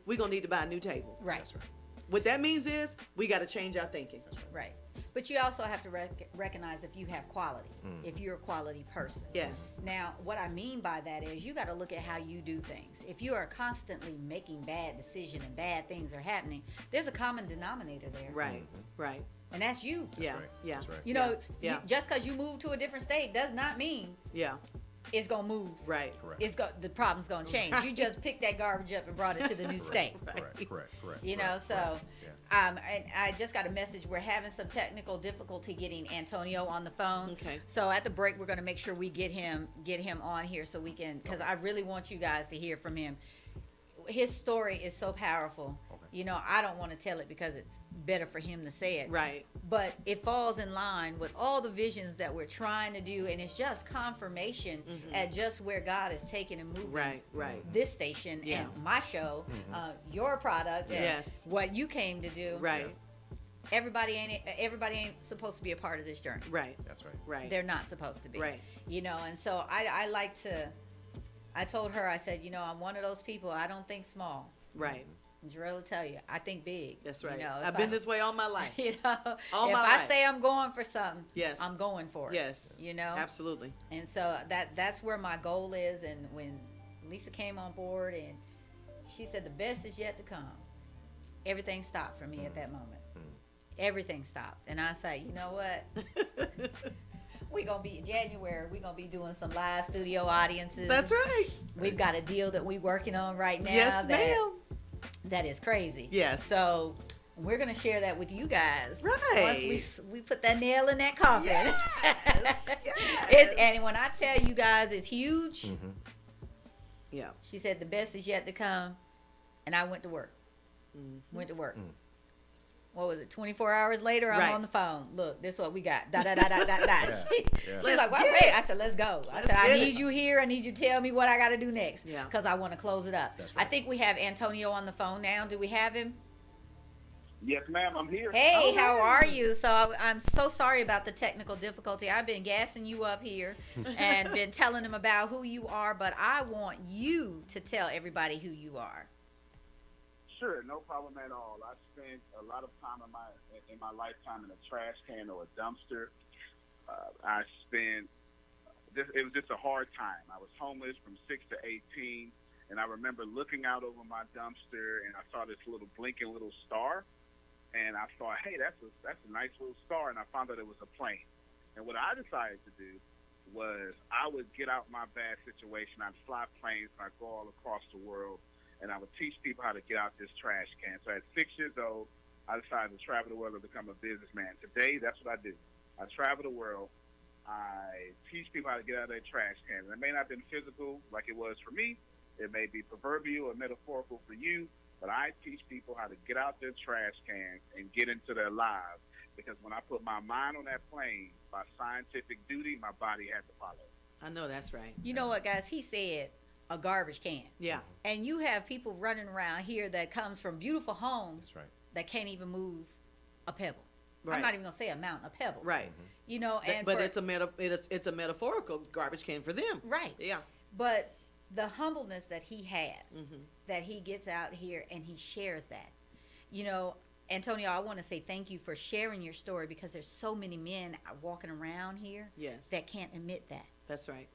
Speaker 6: we gonna need to buy a new table.
Speaker 1: Right.
Speaker 2: That's right.
Speaker 6: What that means is we got to change our thinking.
Speaker 1: Right. But you also have to recognize if you have quality, if you're a quality person.
Speaker 6: Yes.
Speaker 1: Now, what I mean by that is you got to look at how you do things. If you are constantly making bad decisions and bad things are happening, there's a common denominator there.
Speaker 6: Right. Right.
Speaker 1: And that's you.
Speaker 6: Yeah.
Speaker 2: right.
Speaker 6: Yeah.
Speaker 2: That's right.
Speaker 1: You know,
Speaker 6: Yeah.
Speaker 1: just because you move to a different state does not mean
Speaker 6: Yeah.
Speaker 1: it's going to move.
Speaker 6: Right.
Speaker 2: Correct.
Speaker 1: The problem's going to change. You just picked that garbage up and brought it to the new state.
Speaker 2: Correct.
Speaker 1: You know,
Speaker 2: correct,
Speaker 1: so
Speaker 2: correct. Yeah.
Speaker 1: and I just got a message. We're having some technical difficulty getting Antonio on the phone.
Speaker 6: Okay.
Speaker 1: So at the break, we're going to make sure we get him on here so we can, because I really want you guys to hear from him. His story is so powerful.
Speaker 2: Okay.
Speaker 1: You know, I don't want to tell it because it's better for him to say it.
Speaker 6: Right.
Speaker 1: But it falls in line with all the visions that we're trying to do, and it's just confirmation at just where God is taking and moving
Speaker 6: Right. Right.
Speaker 1: this station
Speaker 6: Yeah.
Speaker 1: and my show, your product, and
Speaker 6: Yes.
Speaker 1: what you came to do.
Speaker 6: Right.
Speaker 1: Everybody ain't supposed to be a part of this journey.
Speaker 6: Right.
Speaker 2: That's right.
Speaker 6: Right.
Speaker 1: They're not supposed to be.
Speaker 6: Right.
Speaker 1: You know, and so I like to. I told her, I said, you know, I'm one of those people. I don't think small.
Speaker 6: Right.
Speaker 1: And Jarrell will tell you, I think big.
Speaker 6: That's
Speaker 1: You
Speaker 6: right.
Speaker 1: know, if
Speaker 6: I've been
Speaker 1: I-
Speaker 6: this way all my life.
Speaker 1: You know,
Speaker 6: All
Speaker 1: if
Speaker 6: my
Speaker 1: I
Speaker 6: life.
Speaker 1: say I'm going for something,
Speaker 6: Yes.
Speaker 1: I'm going for it.
Speaker 6: Yes.
Speaker 1: You know.
Speaker 6: Absolutely.
Speaker 1: And so that's where my goal is. And when Lisa came on board and she said the best is yet to come, everything stopped for me at that moment. Everything stopped. And I said, you know what? We're going to be in January. We're going to be doing some live studio audiences.
Speaker 6: That's right.
Speaker 1: We've got a deal that we're working on right now.
Speaker 6: Yes, ma'am.
Speaker 1: That is crazy.
Speaker 6: Yes.
Speaker 1: So we're going to share that with you guys.
Speaker 6: Right.
Speaker 1: Once we put that nail in that coffin.
Speaker 6: Yes.
Speaker 1: And when I tell you guys it's huge,
Speaker 6: Yeah.
Speaker 1: she said the best is yet to come. And I went to work. Went to work. What was it? 24 hours later, I'm
Speaker 6: Right.
Speaker 1: on the phone. Look, this is what we got. Da da da da da da.
Speaker 2: Yeah.
Speaker 1: She's
Speaker 6: Let's
Speaker 1: like, well,
Speaker 6: get
Speaker 1: wait.
Speaker 6: it.
Speaker 1: I said, let's go. I
Speaker 6: Let's
Speaker 1: said, I
Speaker 6: get
Speaker 1: need
Speaker 6: it.
Speaker 1: you here. I need you to tell me what I got to do next.
Speaker 6: Yeah.
Speaker 1: Because I want to close it up.
Speaker 2: That's
Speaker 1: I
Speaker 2: right.
Speaker 1: think we have Antonio on the phone now. Do we have him?
Speaker 7: Yes, ma'am, I'm here.
Speaker 1: Hey, how are you? So I'm so sorry about the technical difficulty. I've been gassing you up here and been telling them about who you are, but I want you to tell everybody who you are.
Speaker 7: Sure, no problem at all. I spent a lot of time in my lifetime in a trash can or a dumpster. I spent it was just a hard time. I was homeless from 6 to 18, and I remember looking out over my dumpster and I saw this little blinking little star, and I thought, hey, that's a nice little star, and I found out it was a plane. And what I decided to do was I would get out my bad situation. I'd fly planes, and I'd go all across the world, and I would teach people how to get out this trash can. So at 6 years old, I decided to travel the world and become a businessman. Today, that's what I do. I travel the world. I teach people how to get out of their trash cans. And it may not have been physical like it was for me. It may be proverbial or metaphorical for you, but I teach people how to get out their trash cans and get into their lives. Because when I put my mind on that plane, by scientific duty, my body had to follow.
Speaker 6: I know that's right.
Speaker 1: You know what, guys? He said a garbage can.
Speaker 6: Yeah.
Speaker 1: And you have people running around here that comes from beautiful homes
Speaker 2: That's right.
Speaker 1: that can't even move a pebble.
Speaker 6: Right.
Speaker 1: I'm not even going to say a mountain, a pebble.
Speaker 6: Right.
Speaker 1: You know, and
Speaker 6: But
Speaker 1: for-
Speaker 6: it's a metaphorical garbage can for them.
Speaker 1: right.
Speaker 6: Yeah.
Speaker 1: But the humbleness that he has,
Speaker 6: Mhm.
Speaker 1: that he gets out here and he shares that. You know, Antonio, I want to say thank you for sharing your story, because there's so many men walking around here
Speaker 6: Yes,
Speaker 1: that can't admit that.
Speaker 6: that's right.